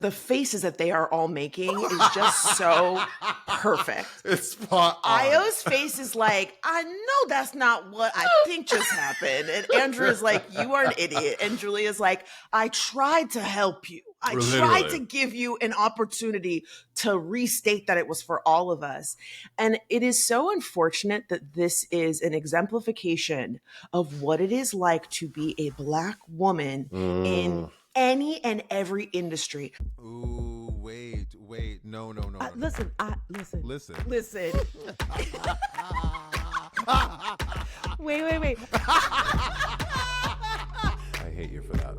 the faces that they are all making is just so perfect. It's spot on. Ayo's face is like, I know that's not what I think just happened. And Andrew is like, you are an idiot. And Julia's like, I tried to help you. I tried to give you an opportunity to restate that it was for all of us. And it is so unfortunate that this is an exemplification of what it is like to be a Black woman in any and every industry. Ooh, wait. No. Listen. Wait. I hate you for that.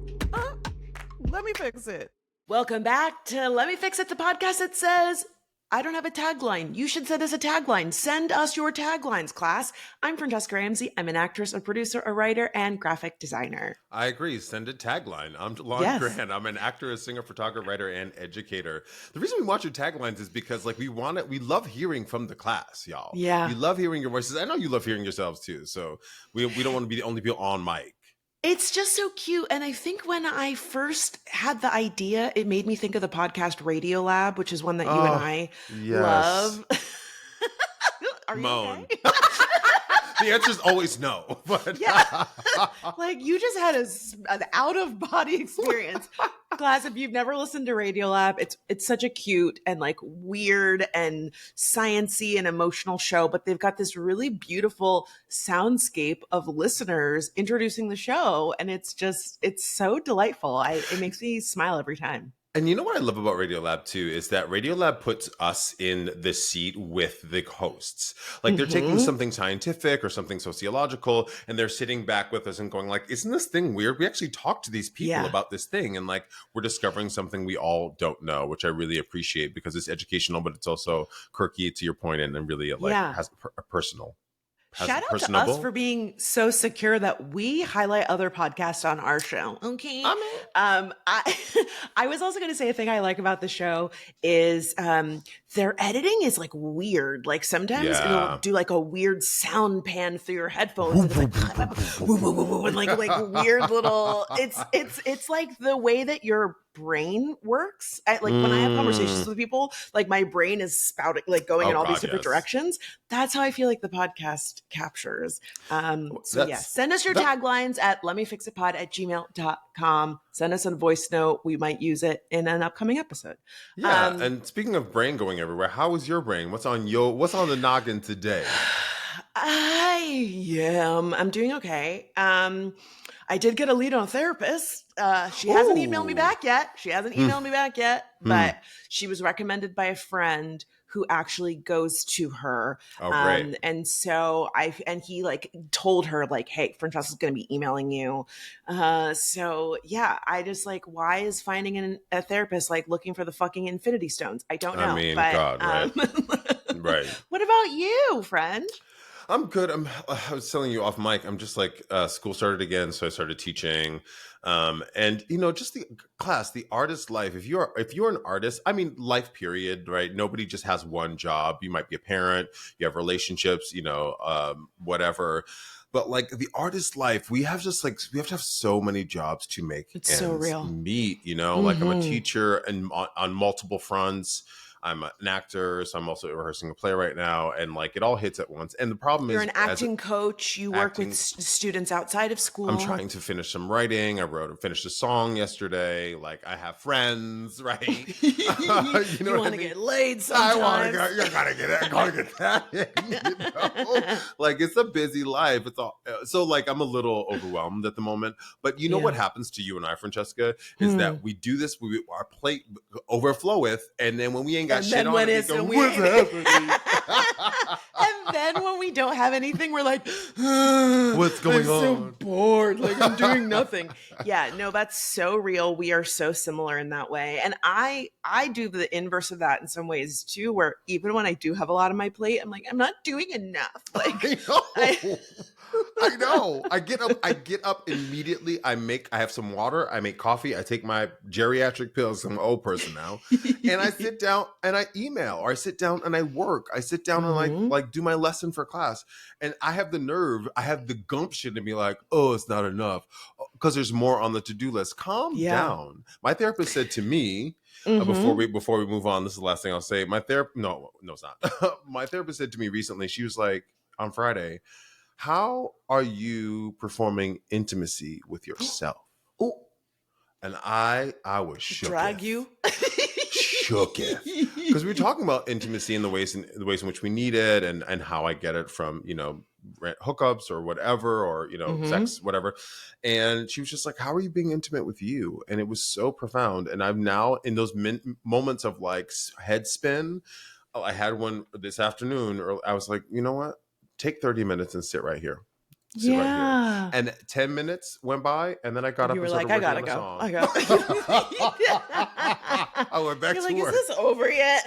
Let me fix it. Welcome back to Let Me Fix It, the podcast that says, I don't have a tagline. You should send us a tagline. Send us your taglines, class. I'm Francesca Ramsey. I'm an actress, a producer, a writer, and graphic designer. I agree. Send a tagline. I'm Lon Grant. I'm an actor, a singer, photographer, writer, and educator. The reason we want your taglines is because we love hearing from the class, y'all. Yeah. We love hearing your voices. I know you love hearing yourselves too. So we don't want to be the only people on mic. It's just so cute. And I think when I first had the idea, it made me think of the podcast Radio Lab, which is one that you and I love. Are you okay? The answer is always no. But yeah. Like you just had an out-of-body experience. Class, if you've never listened to Radio Lab, it's such a cute and like weird and sciencey and emotional show, but they've got this really beautiful soundscape of listeners introducing the show, and it's so delightful. It makes me smile every time. And you know what I love about Radio Lab too is that Radio Lab puts us in the seat with the hosts. Like they're taking something scientific or something sociological and they're sitting back with us and going like, isn't this thing weird? We actually talked to these people about this thing and like we're discovering something we all don't know, which I really appreciate because it's educational, but it's also quirky to your point and really has a personal. Shout out to us for being so secure that we highlight other podcasts on our show. Okay. I was also going to say a thing I like about the show is their editing is like weird. Like sometimes it'll do like a weird sound pan through your headphones. And it's like, like weird little. It's like the way that your brain works. When I have conversations with people, like my brain is spouting, like going in all these different directions. That's how I feel like the podcast captures. Send us your taglines at letmefixitpod@gmail.com. Send us a voice note. We might use it in an upcoming episode. Yeah. And speaking of brain going everywhere, how is your brain? What's on the noggin today? I'm doing okay. I did get a lead on a therapist. She hasn't emailed me back yet. But she was recommended by a friend who actually goes to her. Oh, great. And so he like told her like, hey, Francesca's going to be emailing you. I just like, why is finding a therapist like looking for the fucking Infinity Stones? I don't know. I mean, God, right. Right. What about you, friend? I'm good. I was telling you off mic. I'm just like school started again, so I started teaching, and just the class, the artist life. If you're an artist, I mean, life period, right? Nobody just has one job. You might be a parent, you have relationships, whatever. But like the artist life, we have to have so many jobs to make it's so real meet. Like I'm a teacher and on multiple fronts. I'm an actor, so I'm also rehearsing a play right now, and like it all hits at once. And the problem is, you're an acting coach. You work with students outside of school. I'm trying to finish some writing. Finished a song yesterday. Like I have friends, right? You want to get laid sometimes. I gotta get that. Like it's a busy life. It's all so like I'm a little overwhelmed at the moment. But you know what happens to you and I, Francesca, is that we do this. Our plate overfloweth, and then when we ain't got shit on it, what's happening? And then when we don't have anything, we're like, what's going on? I'm so bored. Like I'm doing nothing. Yeah, no, that's so real. We are so similar in that way. And I do the inverse of that in some ways too, where even when I do have a lot on my plate, I'm like, I'm not doing enough. Like I know. I get up immediately. I have some water. I make coffee. I take my geriatric pills. I'm an old person now. And I sit down and I email, or I sit down and I work. I sit down and like do my lesson for class. And I have the nerve, I have the gumption to be like, oh, it's not enough because there's more on the to-do list. Calm down. My therapist said to me, Before we move on, this is the last thing I'll say. My therapist, no, it's not. My therapist said to me recently, she was like, on Friday, how are you performing intimacy with yourself? Oh, and I was shook. Drag you. Shook because we were talking about intimacy and the ways in which we need it, and how I get it from hookups or whatever, or sex, whatever. And she was just like, how are you being intimate with you? And it was so profound. And I'm now in those moments of like head spin. I had one this afternoon, or I was like, you know what, take 30 minutes and sit right here. Right here. And 10 minutes went by, and then I got up and started working on the song. I went back to work. Is this over yet?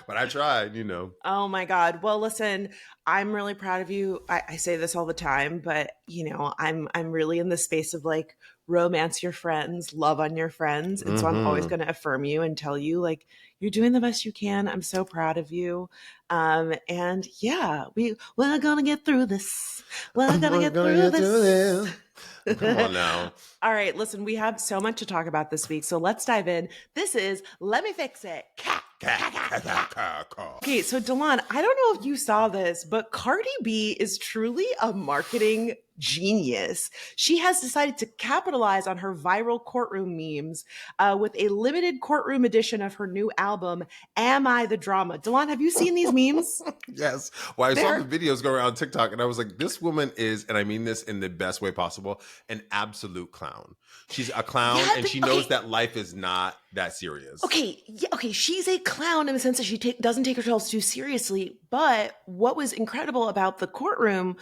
But I tried, Oh my God. Well, listen, I'm really proud of you. I say this all the time, but I'm really in the space of like romance your friends, love on your friends. And so I'm always going to affirm you and tell you like, you're doing the best you can. I'm so proud of you. And yeah, we're going to get through this. We're going to get through this. Come on now. All right, listen, we have so much to talk about this week, so let's dive in. This is Let Me Fix It. Okay, so Delon, I don't know if you saw this, but Cardi B is truly a marketing genius. She has decided to capitalize on her viral courtroom memes with a limited courtroom edition of her new album, Am I the Drama? Delon, have you seen these memes? Yes. Well, I saw the videos go around TikTok, and I was like, this woman is, and I mean this in the best way possible, an absolute clown. She's a clown, and she knows that life is not that serious. Okay, she's a clown in the sense that she doesn't take herself too seriously. But what was incredible about the Courtroom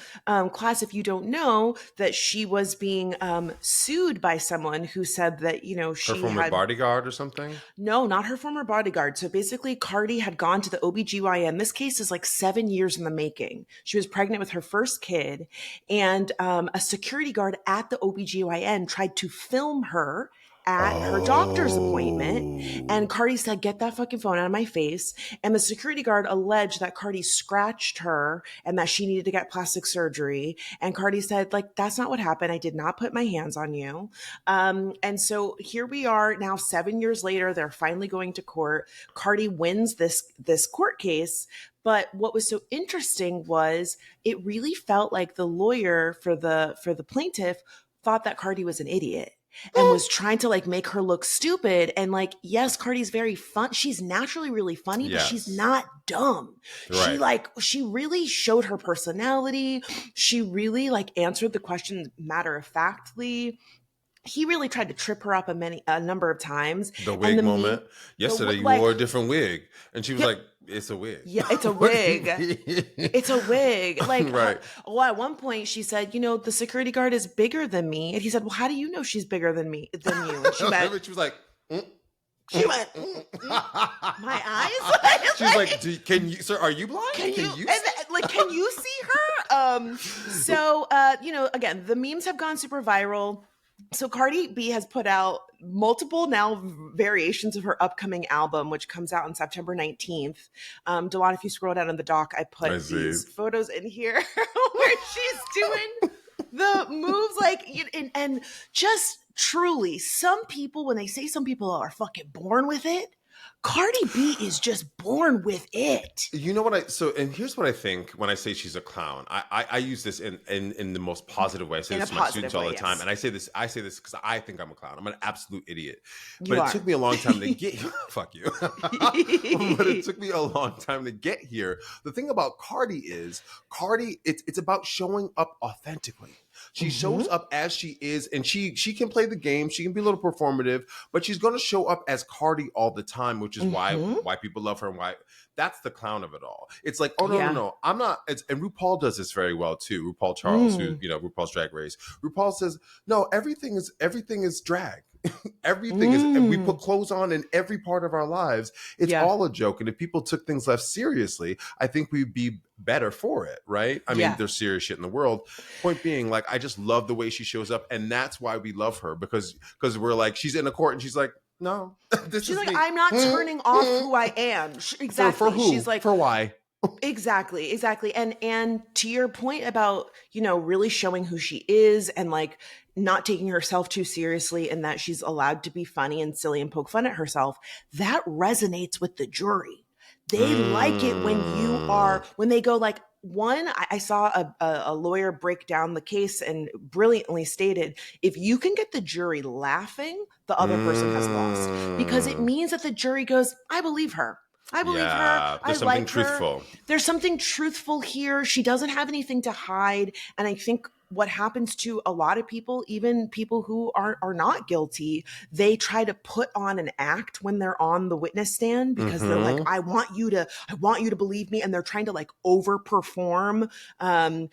class, if you don't know, that she was being sued by someone who said that, she her former bodyguard or something? No, not her former bodyguard. So basically, Cardi had gone to the OBGYN. This case is like 7 years in the making. She was pregnant with her first kid, and a security guard at the OBGYN tried to film her at her doctor's appointment. And Cardi said, get that fucking phone out of my face. And the security guard alleged that Cardi scratched her and that she needed to get plastic surgery. And Cardi said, like, that's not what happened. I did not put my hands on you. And so here we are now 7 years later. They're finally going to court. Cardi wins this court case. But what was so interesting was it really felt like the lawyer for the plaintiff thought that Cardi was an idiot and was trying to like make her look stupid. And like, yes, Cardi's very fun. She's naturally really funny, but she's not dumb. Right. She really showed her personality. She really like answered the questions matter of factly. He really tried to trip her up a number of times. The wig moment. Yesterday you wore a different wig. And she was like, it's a wig. Yeah, it's a wig. It's a wig. Like, right. At one point she said, the security guard is bigger than me. And he said, well, how do you know she's bigger than you? And she was like, She went, my eyes? She's like, can you, sir, are you blind? Can you see her? So, again, the memes have gone super viral. So Cardi B has put out multiple now variations of her upcoming album, which comes out on September 19th. Delon, if you scroll down in the doc, I put these photos in here where she's doing the moves and just truly, some people, when they say some people are fucking born with it, Cardi B is just born with it. You know what and here's what I think when I say she's a clown. I use this in the most positive way. I say this to my students all the time. And I say this because I think I'm a clown. I'm an absolute idiot. But it took me a long time to get fuck you. But it took me a long time to get here. The thing about Cardi is it's about showing up authentically. She shows up as she is, and she can play the game. She can be a little performative, but she's going to show up as Cardi all the time, which is why people love her and why that's the clown of it all. It's like, no, I'm not. And RuPaul does this very well too. RuPaul Charles, who RuPaul's Drag Race. RuPaul says, no, everything is drag. Everything is, and we put clothes on in every part of our lives. It's all a joke. And if people took things less seriously, I think we'd be better for it, right? I mean, there's serious shit in the world. Point being, like, I just love the way she shows up, and that's why we love her, because we're like, she's in a court and she's like, no, she's like, I'm not turning off who I am. Exactly. For who? She's like, for why? Exactly, exactly. And to your point about, really showing who she is and like not taking herself too seriously and that she's allowed to be funny and silly and poke fun at herself, that resonates with the jury. They like it Mm. when they go like, one, I saw a lawyer break down the case and brilliantly stated, if you can get the jury laughing, the other person has lost, because it Mm. means that the jury goes, I believe her. I believe her. Yeah, I there's something like her. truthful. There's something truthful here. She doesn't have anything to hide. And I think what happens to a lot of people, even people who are not guilty, they try to put on an act when they're on the witness stand because they're like, Mm-hmm. I want you to believe me. And they're trying to like overperform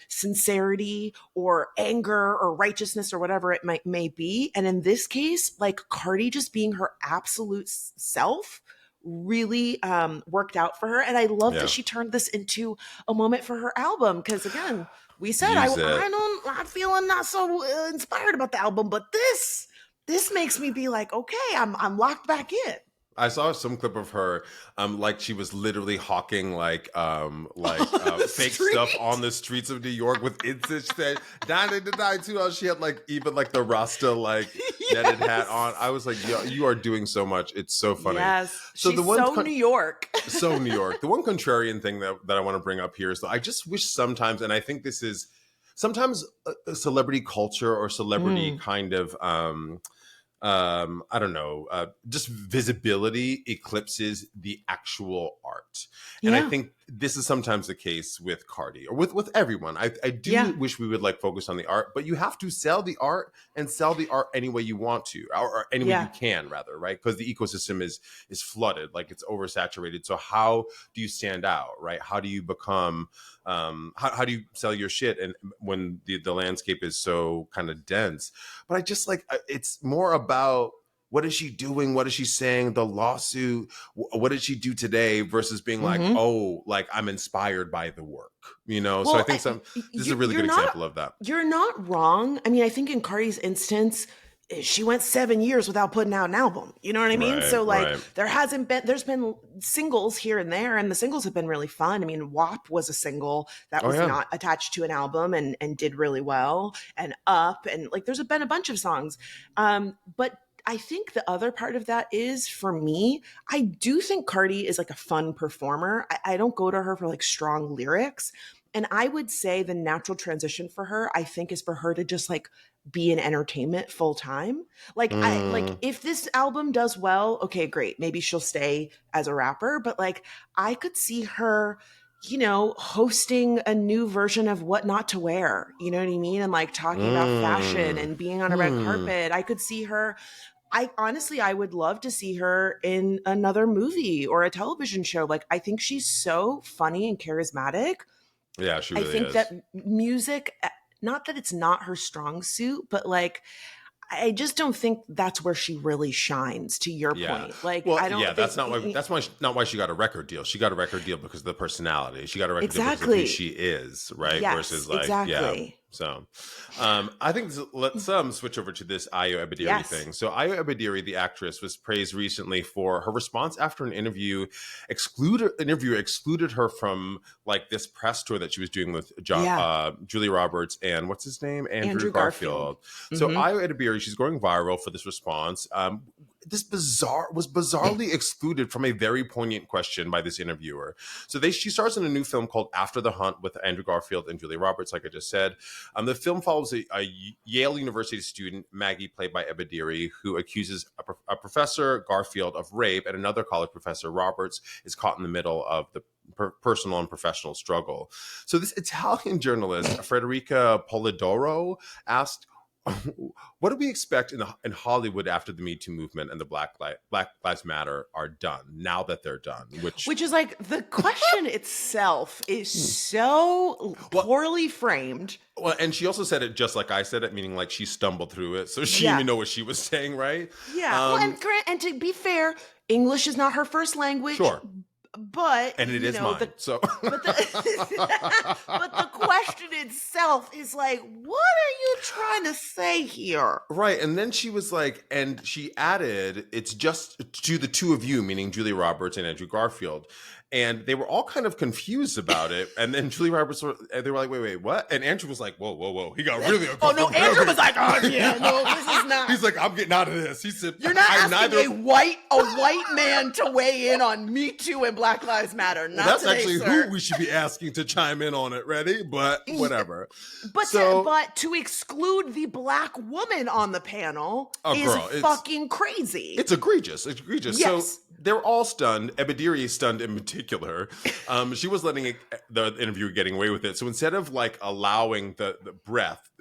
sincerity or anger or righteousness or whatever it may be. And in this case, like Cardi just being her absolute self really worked out for her. And I love that Yeah. she turned this into a moment for her album. Because again, we said Use it. I'm feeling not so inspired about the album, but this makes me be like, okay, I'm locked back in. I saw some clip of her, like she was literally hawking fake stuff on the streets of New York with incense. She said, "Die too." She had like even like the Rasta like netted hat on. I was like, "Yo, you are doing so much. It's so funny." Yes, So she's so New York. so New York. The one contrarian thing that I want to bring up here is that I just wish sometimes, and I think this is sometimes a celebrity culture or celebrity kind of I don't know, just visibility eclipses the actual art. And I Yeah. think this is sometimes the case with Cardi or with everyone. I do wish we would like focus on the art, but you have to sell the art and sell the art any way you want to, or any way you can rather, right? Because the ecosystem is flooded, like it's oversaturated. So how do you stand out, right? How do you become how do you sell your shit and when the landscape is so kind of dense? But I just like it's more about what is she doing, what is she saying, the lawsuit, what did she do today versus being like, oh, like I'm inspired by the work, Well, so I think this is a really good example of that. You're not wrong. I mean, I think in Cardi's instance, she went 7 years without putting out an album. You know what I mean? So like Right. there's been singles here and there, and the singles have been really fun. I mean, WAP was a single that was not attached to an album and did really well, and Up, and like there's been a bunch of songs. But I think the other part of that is, for me, I do think Cardi is like a fun performer. I don't go to her for like strong lyrics. And I would say the natural transition for her, I think, is for her to just like be in entertainment full time. Like if this album does well, okay, great. Maybe she'll stay as a rapper, but like I could see her, hosting a new version of What Not to Wear, you know what I mean? And like talking about fashion and being on a red carpet. I could see her. I would love to see her in another movie or a television show. Like, I think she's so funny and charismatic. Yeah, she I really think is. that music, not that it's not her strong suit, but like, I just don't think that's where she really shines, to your point. Like, well, I don't think, that's not why she got a record deal. She got a record deal because of the personality. She got a record deal because of exactly. who she is, right? Yes, versus like exactly. So I think let's switch over to this Ayo Edebiri thing. So Ayo Edebiri, the actress, was praised recently for her response after an interviewer excluded her from like this press tour that she was doing with Julia Roberts and what's his name? Andrew Garfield. So Ayo Edebiri, she's going viral for this response. This was bizarrely excluded from a very poignant question by this interviewer. So she stars in a new film called After the Hunt with Andrew Garfield and Julia Roberts, like I just said. The film follows a Yale University student, Maggie, played by Edebiri, who accuses a professor, Garfield, of rape, and another college professor, Roberts, is caught in the middle of the personal and professional struggle. So this Italian journalist, Federica Polidoro, asked, what do we expect in Hollywood after the Me Too movement and the Black Lives Matter are done, now that they're done? Which is like, the question itself is so poorly framed. Well, and she also said it just like I said it, meaning like she stumbled through it. So she didn't even know what she was saying, right? Yeah. And to be fair, English is not her first language. Sure. But and it is mine. So, but the question itself is like, what are you trying to say here? Right. And then she was like, and she added, it's just to the two of you, meaning Julia Roberts and Andrew Garfield. And they were all kind of confused about it. And then Julia Roberts, they were like, wait, what? And Andrew was like, whoa. He got really uncomfortable. Oh, no, Andrew was like, oh, yeah, no, this is not. He's like, I'm getting out of this. He said, you're not asking a white man to weigh in on Me Too and Black Lives Matter. Not that's today, actually sir. who we should be asking to chime in on it. Ready? But whatever. But to exclude the Black woman on the panel is fucking crazy. It's egregious. Yes. So they're all stunned. Edebiri is stunned in particular. She was letting the interviewer getting away with it. So instead of like allowing the breath,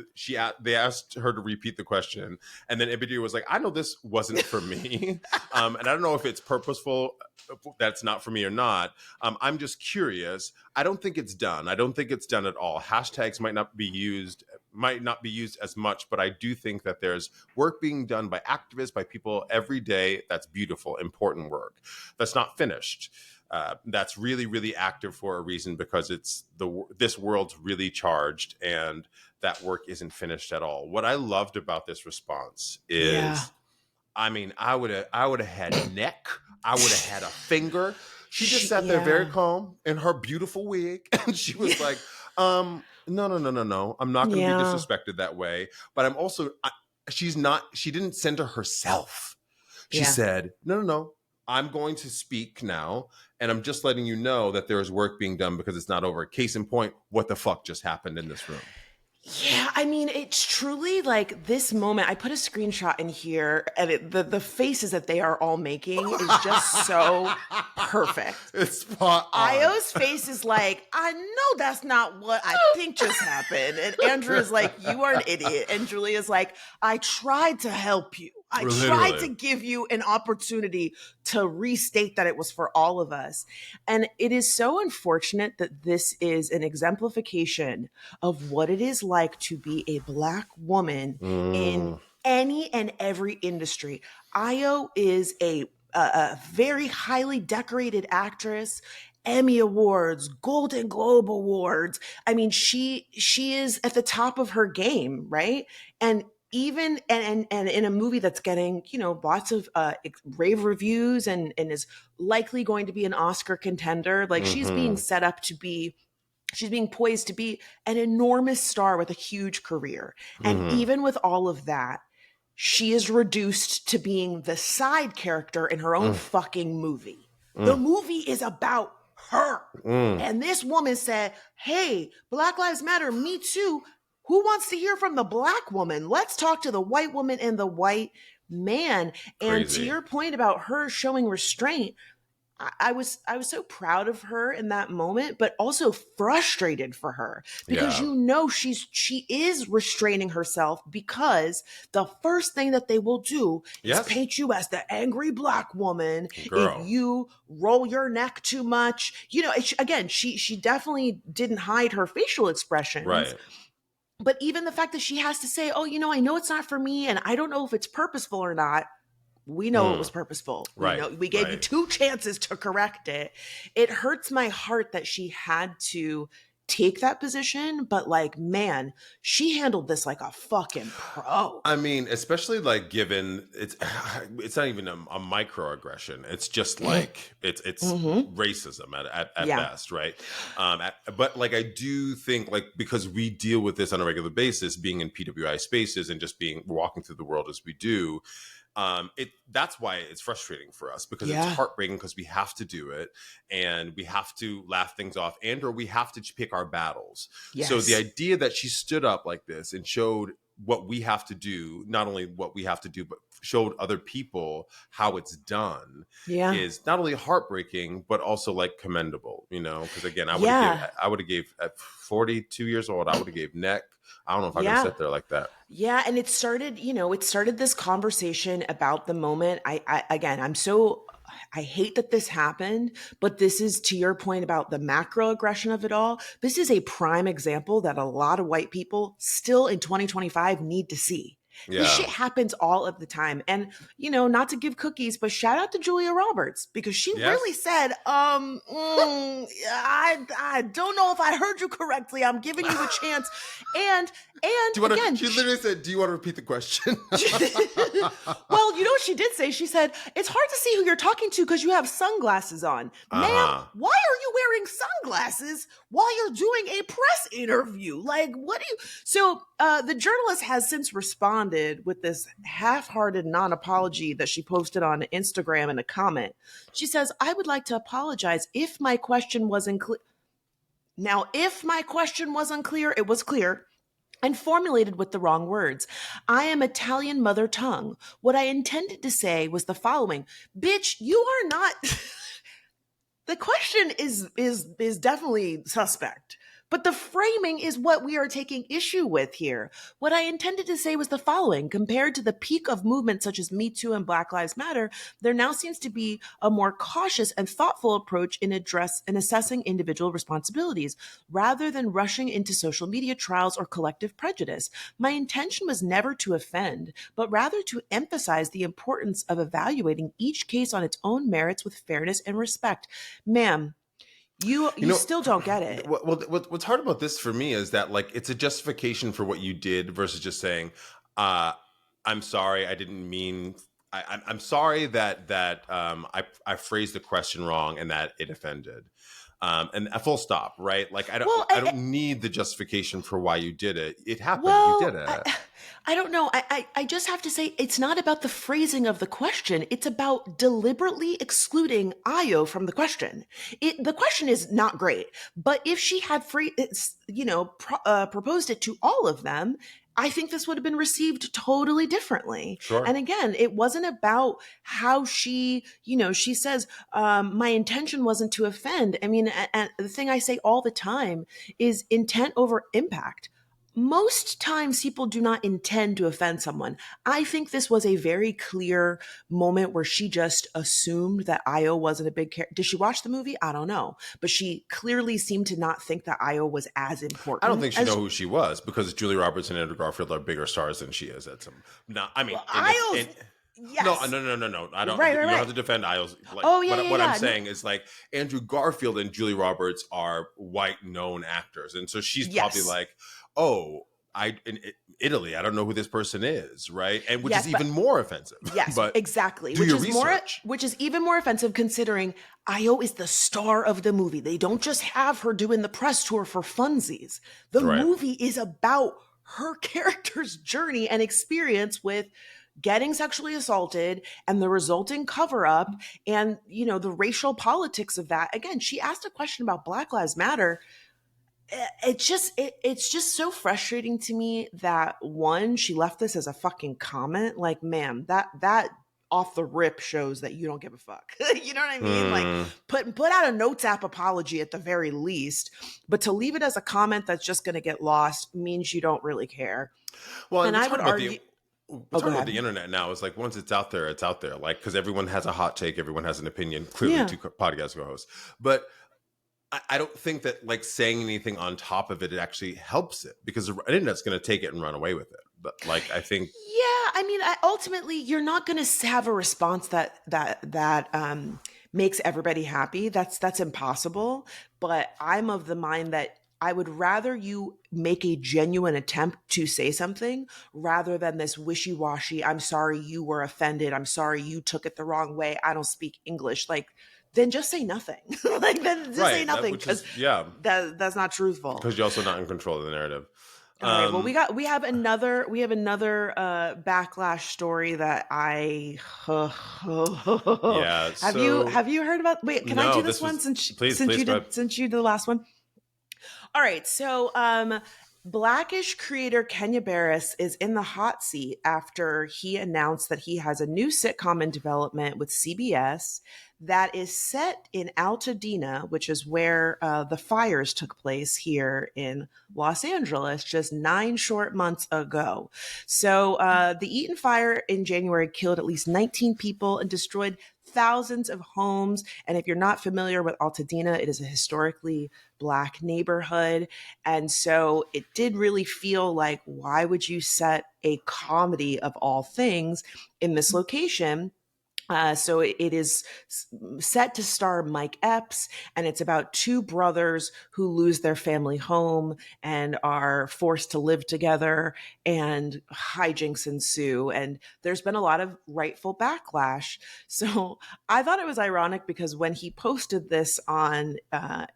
they asked her to repeat the question, and then Edebiri was like, "I know this wasn't for me, and I don't know if it's purposeful. That's not for me or not. I'm just curious. I don't think it's done. I don't think it's done at all. Hashtags might not be used as much, but I do think that there's work being done by activists, by people every day. That's beautiful, important work. That's not finished. That's really, really active for a reason, because this world's really charged, and that work isn't finished at all." What I loved about this response is, I mean, I would have had a neck. I would have had a finger. She just sat there very calm in her beautiful wig. And she was like, no. I'm not going to be disrespected that way. But I'm also, she didn't center herself. She said, no. I'm going to speak now. And I'm just letting you know that there is work being done because it's not over. Case in point, what the fuck just happened in this room? Yeah, I mean, it's truly like this moment. I put a screenshot in here, and the faces that they are all making is just so perfect. It's spot on. Ayo's face is like, I know that's not what I think just happened. And Andrew is like, you are an idiot. And Julia's like, I tried to help you. I tried to give you an opportunity to restate that it was for all of us. And it is so unfortunate that this is an exemplification of what it is like to be a Black woman in any and every industry. Ayo is a very highly decorated actress. Emmy Awards, Golden Globe Awards. I mean, she is at the top of her game, right? And even and in a movie that's getting, lots of rave reviews and is likely going to be an Oscar contender, like she's being set up to be, she's being poised to be an enormous star with a huge career. And even with all of that, she is reduced to being the side character in her own fucking movie. The movie is about her. And this woman said, hey, Black Lives Matter, me too. Who wants to hear from the Black woman? Let's talk to the white woman and the white man. And Crazy. To your point about her showing restraint, I was so proud of her in that moment, but also frustrated for her because she is restraining herself, because the first thing that they will do is paint you as the angry Black woman. Girl. If you roll your neck too much, again, she definitely didn't hide her facial expressions. Right. But even the fact that she has to say, I know it's not for me, and I don't know if it's purposeful or not. We know it was purposeful. Right. We gave you 2 chances to correct it. It hurts my heart that she had to take that position, but like, man, she handled this like a fucking pro. I mean, especially like given it's not even a microaggression. It's just like it's racism at best, right? But like I do think like because we deal with this on a regular basis, being in PWI spaces and just walking through the world as we do. That's why it's frustrating for us, because it's heartbreaking, because we have to do it and we have to laugh things off, or we have to pick our battles. Yes. So the idea that she stood up like this and showed what we have to do, not only what we have to do, but showed other people how it's done is not only heartbreaking, but also like commendable, because again, I would have gave at 42 years old, I would have gave neck. I don't know if I can sit there like that. Yeah. And it started this conversation about the moment. I hate that this happened, but this is, to your point about the macro aggression of it all, this is a prime example that a lot of white people still in 2025 need to see. This shit happens all of the time. And, you know, not to give cookies, but shout out to Julia Roberts, because she really said, I don't know if I heard you correctly. I'm giving you a chance. And she literally said, do you want to repeat the question? Well, you know what she did say? She said, it's hard to see who you're talking to because you have sunglasses on. Ma'am, why are you wearing sunglasses while you're doing a press interview? Like, what do you... So the journalist has since responded with this half-hearted non-apology that she posted on Instagram in a comment. She says, I would like to apologize if my question wasn't clear. Now, if my question was unclear, it was clear and formulated with the wrong words. I am Italian mother tongue. What I intended to say was the following. Bitch, you are not... The question is definitely suspect. But the framing is what we are taking issue with here. What I intended to say was the following. Compared to the peak of movements such as Me Too and Black Lives Matter, there now seems to be a more cautious and thoughtful approach in assessing individual responsibilities, rather than rushing into social media trials or collective prejudice. My intention was never to offend, but rather to emphasize the importance of evaluating each case on its own merits with fairness and respect. Ma'am, you still don't get it. What's hard about this for me is that, like, it's a justification for what you did versus just saying, I'm sorry, I didn't mean... I'm sorry that I phrased the question wrong and that it offended. And a full stop, right? Like, I don't need the justification for why you did it. It happened. You did it. I don't know. I just have to say, it's not about the phrasing of the question. It's about deliberately excluding Ayo from the question. The question is not great, but if she had proposed it to all of them, I think this would have been received totally differently. Sure. And again, it wasn't about how she says, my intention wasn't to offend. I mean, and the thing I say all the time is intent over impact. Most times people do not intend to offend someone. I think this was a very clear moment where she just assumed that Ayo wasn't a big character. Did she watch the movie? I don't know. But she clearly seemed to not think that Ayo was as important. I don't think she knew who she was, because Julia Roberts and Andrew Garfield are bigger stars than she is. Yes. No. I don't. Right. You don't have to defend Ayo's. Like, what I'm saying is, like, Andrew Garfield and Julia Roberts are white known actors, and so she's probably like, oh, in Italy, I don't know who this person is, right? And which is even more offensive. Yes, but exactly. Which is even more offensive, considering Ayo is the star of the movie. They don't just have her doing the press tour for funsies. The movie is about her character's journey and experience with getting sexually assaulted and the resulting cover-up and, the racial politics of that. Again, she asked a question about Black Lives Matter. It's just so frustrating to me that, one, she left this as a fucking comment. Like, ma'am, that off the rip shows that you don't give a fuck. You know what I mean? Like, put out a notes app apology at the very least, but to leave it as a comment that's just going to get lost means you don't really care. Well, and I would argue. What's hard about the internet now is, like, once it's out there, it's out there. Like, because everyone has a hot take, everyone has an opinion. Clearly, two podcast co-hosts, but I don't think that, like, saying anything on top of it actually helps it, because the internet's going to take it and run away with it. But, like, I think, I mean, ultimately, you're not going to have a response that makes everybody happy. That's impossible. But I'm of the mind that I would rather you make a genuine attempt to say something rather than this wishy-washy, I'm sorry you were offended, I'm sorry you took it the wrong way, I don't speak English. Like, then just say nothing. Say nothing, because that's not truthful. Because you're also not in control of the narrative. All right. Well, we have another backlash story that I have you heard about? Wait, can I do this one since you did the last one? All right. So Blackish creator Kenya Barris is in the hot seat after he announced that he has a new sitcom in development with CBS that is set in Altadena, which is where the fires took place here in Los Angeles just 9 short months ago. So the Eaton fire in January killed at least 19 people and destroyed thousands of homes. And if you're not familiar with Altadena, it is a historically Black neighborhood. And so it did really feel like, why would you set a comedy of all things in this location? So it is set to star Mike Epps, and it's about two brothers who lose their family home and are forced to live together, and hijinks ensue. And there's been a lot of rightful backlash. So I thought it was ironic because when he posted this on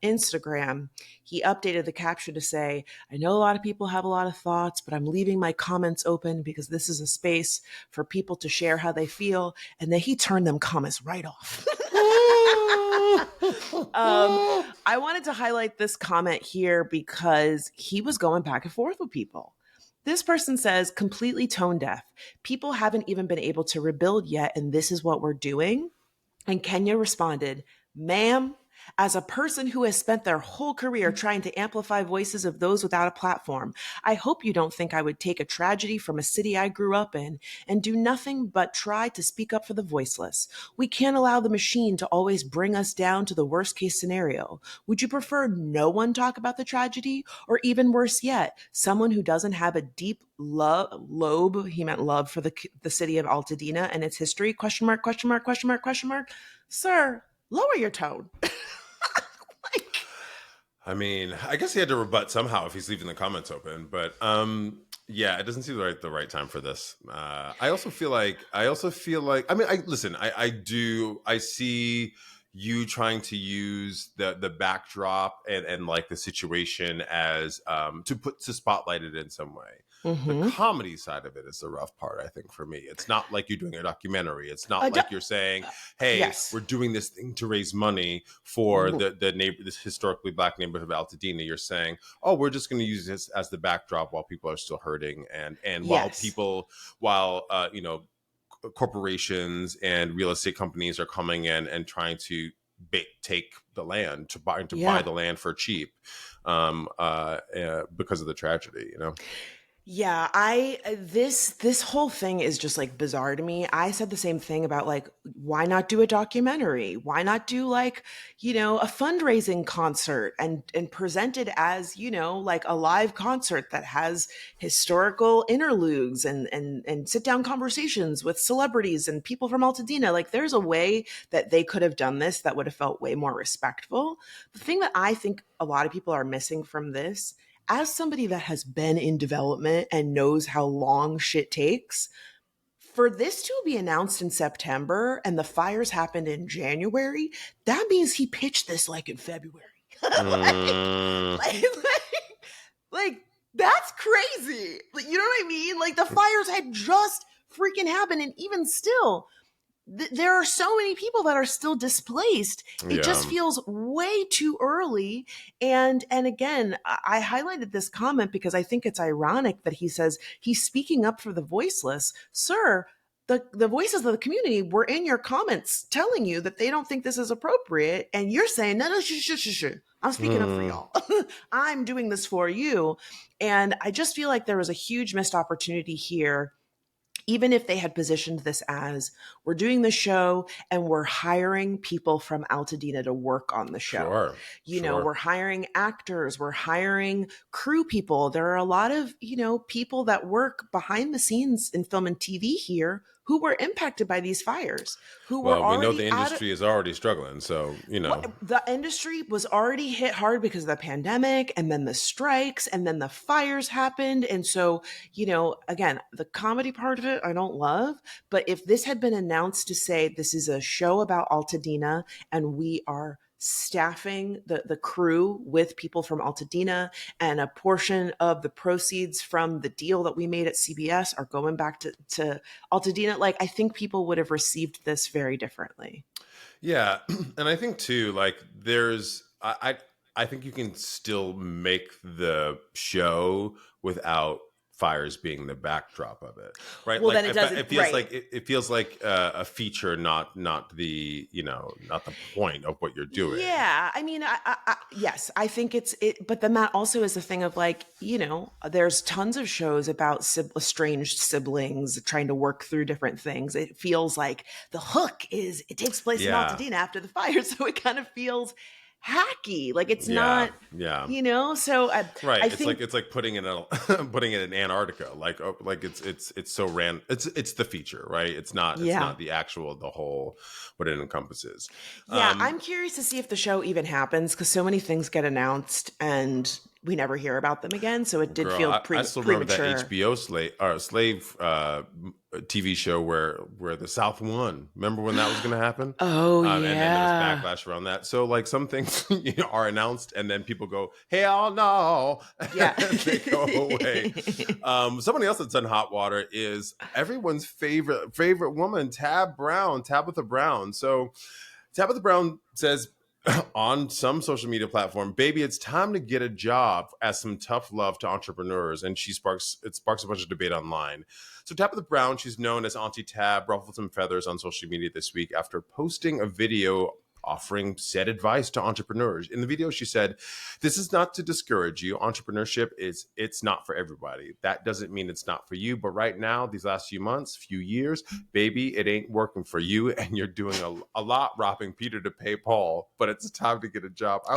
Instagram, he updated the caption to say, "I know a lot of people have a lot of thoughts, but I'm leaving my comments open because this is a space for people to share how they feel." And then he turned them comments right off. I wanted to highlight this comment here because he was going back and forth with people. This person says, completely tone deaf. People haven't even been able to rebuild yet, and this is what we're doing. And Kenya responded, "Ma'am, as a person who has spent their whole career trying to amplify voices of those without a platform, I hope you don't think I would take a tragedy from a city I grew up in and do nothing but try to speak up for the voiceless. We can't allow the machine to always bring us down to the worst case scenario. Would you prefer no one talk about the tragedy? Or even worse yet, someone who doesn't have a deep lobe," he meant love, "for the city of Altadena and its history, question mark, question mark, question mark, question mark. Sir, lower your tone." I mean, I guess he had to rebut somehow if he's leaving the comments open, but yeah, it doesn't seem the right time for this. I also feel like I mean, I see you trying to use the backdrop and like the situation as to spotlight it in some way. Mm-hmm. The comedy side of it is the rough part, I think, for me. It's not like you're doing a documentary. It's not like you're saying, "Hey, yes, we're doing this thing to raise money for this historically Black neighborhood of Altadena." You're saying, "Oh, we're just going to use this as the backdrop while people are still hurting, and yes. while corporations and real estate companies are coming in and trying to take the land to buy the land for cheap because of the tragedy, you know." Yeah, this whole thing is just like bizarre to me. I said the same thing about like, why not do a documentary? Why not do like, a fundraising concert and present it as, like a live concert that has historical interludes and sit down conversations with celebrities and people from Altadena. Like there's a way that they could have done this that would have felt way more respectful. The thing that I think a lot of people are missing from this, as somebody that has been in development and knows how long shit takes, for this to be announced in September and the fires happened in January, that means he pitched this like in February. like, that's crazy. Like, you know what I mean? Like the fires had just freaking happened. And even still, there are so many people that are still displaced. It just feels way too early. And again, I highlighted this comment because I think it's ironic that he says he's speaking up for the voiceless. Sir, the voices of the community were in your comments telling you that they don't think this is appropriate. And you're saying, no, I'm speaking up for y'all. I'm doing this for you. And I just feel like there was a huge missed opportunity here. Even if they had positioned this as, we're doing the show and we're hiring people from Altadena to work on the show. Sure. We're hiring actors, we're hiring crew people. There are a lot of, people that work behind the scenes in film and TV here who were impacted by these fires, we know the industry is already struggling. So, the industry was already hit hard because of the pandemic and then the strikes and then the fires happened. And so, again, the comedy part of it, I don't love, but if this had been announced to say, this is a show about Altadena and we are staffing the crew with people from Altadena, and a portion of the proceeds from the deal that we made at CBS are going back to Altadena, like I think people would have received this very differently. Yeah. And I think too, like I think you can still make the show without fires being the backdrop of it, right? Well, like then it doesn't. it feels like it feels like a feature, not the not the point of what you're doing. Yeah, I mean, yes, I think it. But then that also is the thing of like, there's tons of shows about estranged siblings trying to work through different things. It feels like the hook is it takes place in Altadena after the fire, so it kind of feels hacky. Like it's not, So right. I it's think it's like putting it in Antarctica. Like it's so random. It's the feature, right? It's not the actual the whole what it encompasses. Yeah, I'm curious to see if the show even happens because so many things get announced and we never hear about them again. So it did feel I still premature. Remember that HBO slave TV show where the South won. Remember when that was going to happen? Oh, yeah. And then there was backlash around that. So like some things are announced and then people go, hell no. Yeah. They go away. Somebody else that's done hot water is everyone's favorite woman, Tabitha Brown. So Tabitha Brown says on some social media platform, baby, it's time to get a job as some tough love to entrepreneurs. And it sparks a bunch of debate online. So Tabitha Brown, she's known as Auntie Tab, ruffled some feathers on social media this week after posting a video offering said advice to entrepreneurs. In the video, she said, "This is not to discourage you. Entrepreneurship it's not for everybody. That doesn't mean it's not for you. But right now, these last few years, baby, it ain't working for you. And you're doing a lot robbing Peter to pay Paul. But it's time to get a job." I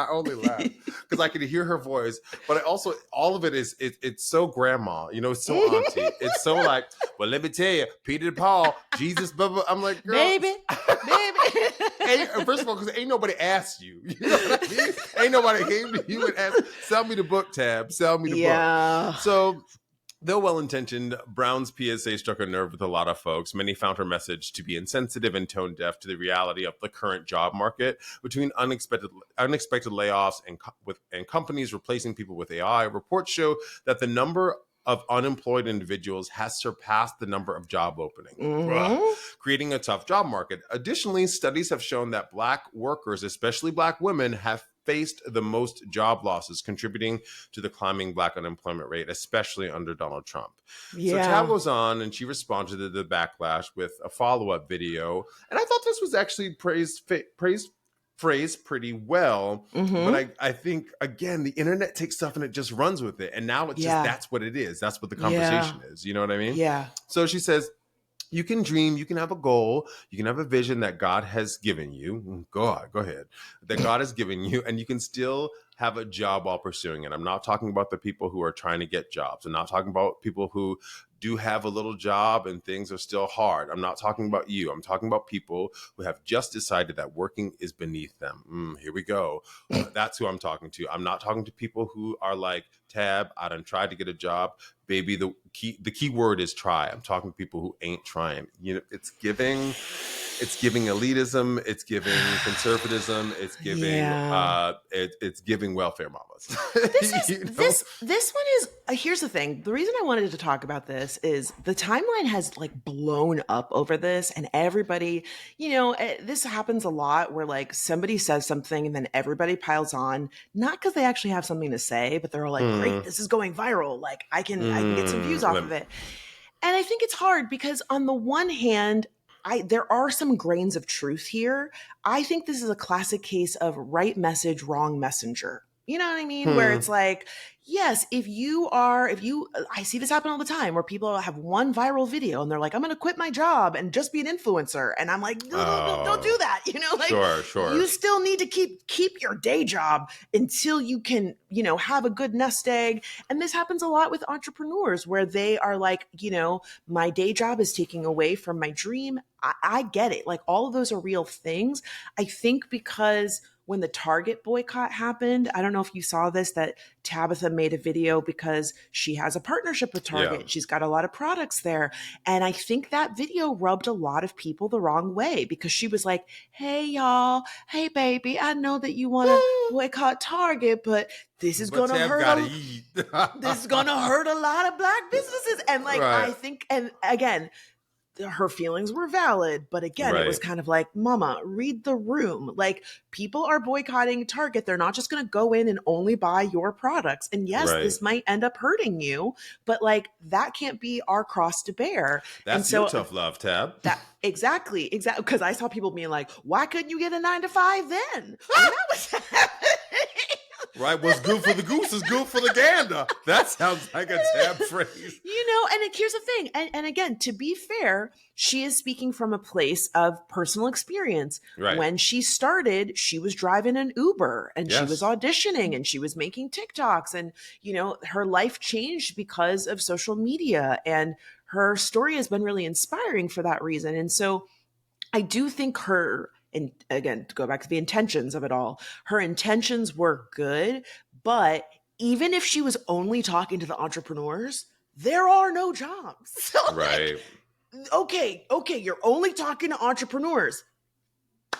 only laugh because I can hear her voice. But all of it is, it's so grandma, it's so auntie. It's so like, well, let me tell you, Peter to Paul, Jesus, blah, blah. I'm like, girl. Baby. First of all, because ain't nobody asked you. You know what I mean? Ain't nobody came to you and asked, sell me the book, Tab. Sell me the book. So, though well-intentioned, Brown's PSA struck a nerve with a lot of folks. Many found her message to be insensitive and tone-deaf to the reality of the current job market. Between unexpected layoffs and companies replacing people with AI, reports show that the number of unemployed individuals has surpassed the number of job openings, creating a tough job market. Additionally, studies have shown that Black workers, especially Black women, have faced the most job losses, contributing to the climbing Black unemployment rate, especially under Donald Trump. So Tab goes on and she responded to the backlash with a follow-up video. And I thought this was actually phrased pretty well, but I think again the internet takes stuff and it just runs with it, and now it's just that's what it is. That's what the conversation is. You know what I mean? Yeah. So she says, you can dream, you can have a goal, you can have a vision that God has given you. Go ahead. That God has given you, and you can still have a job while pursuing it. I'm not talking about the people who are trying to get jobs. I'm not talking about people who do have a little job and things are still hard. I'm not talking about you. I'm talking about people who have just decided that working is beneath them. Here we go. That's who I'm talking to. I'm not talking to people who are like, Tab, I done tried to get a job. Baby, the key word is try. I'm talking to people who ain't trying. It's giving elitism. It's giving conservatism. It's giving it's giving welfare mamas. This one is here's the thing. The reason I wanted to talk about this is the timeline has like blown up over this, and everybody, this happens a lot where like somebody says something and then everybody piles on, not because they actually have something to say, but they're all like, great, this is going viral. Like I can get some views off of it. And I think it's hard because on the one hand, there are some grains of truth here. I think this is a classic case of right message, wrong messenger. You know what I mean? Where it's like, yes, I see this happen all the time where people have one viral video and they're like, I'm going to quit my job and just be an influencer. And I'm like, no, don't do that. Sure. You still need to keep your day job until you can, have a good nest egg. And this happens a lot with entrepreneurs where they are like, my day job is taking away from my dream. I get it. Like all of those are real things. I think because when the Target boycott happened, I don't know if you saw this, that Tabitha made a video because she has a partnership with Target. Yeah. She's got a lot of products there. And I think that video rubbed a lot of people the wrong way because she was like, hey, y'all, hey, baby, I know that you want to boycott Target, but this is going to hurt. This is going to hurt a lot of Black businesses. And like, right. I think, and again, her feelings were valid. But again, it was kind of like, mama, read the room. Like, people are boycotting Target. They're not just going to go in and only buy your products. And yes, this might end up hurting you, but like, that can't be our cross to bear. That's your tough love, Tab. Exactly. Because I saw people being like, why couldn't you get a 9-to-5 then? That was Right, what's good for the goose is good for the gander. That sounds like a Tab phrase. And here's the thing. And again, to be fair, she is speaking from a place of personal experience. Right. When she started, she was driving an Uber and she was auditioning and she was making TikToks. And, her life changed because of social media. And her story has been really inspiring for that reason. And so I do think and again, to go back to the intentions of it all, her intentions were good, but even if she was only talking to the entrepreneurs, there are no jobs. So right. Okay, you're only talking to entrepreneurs.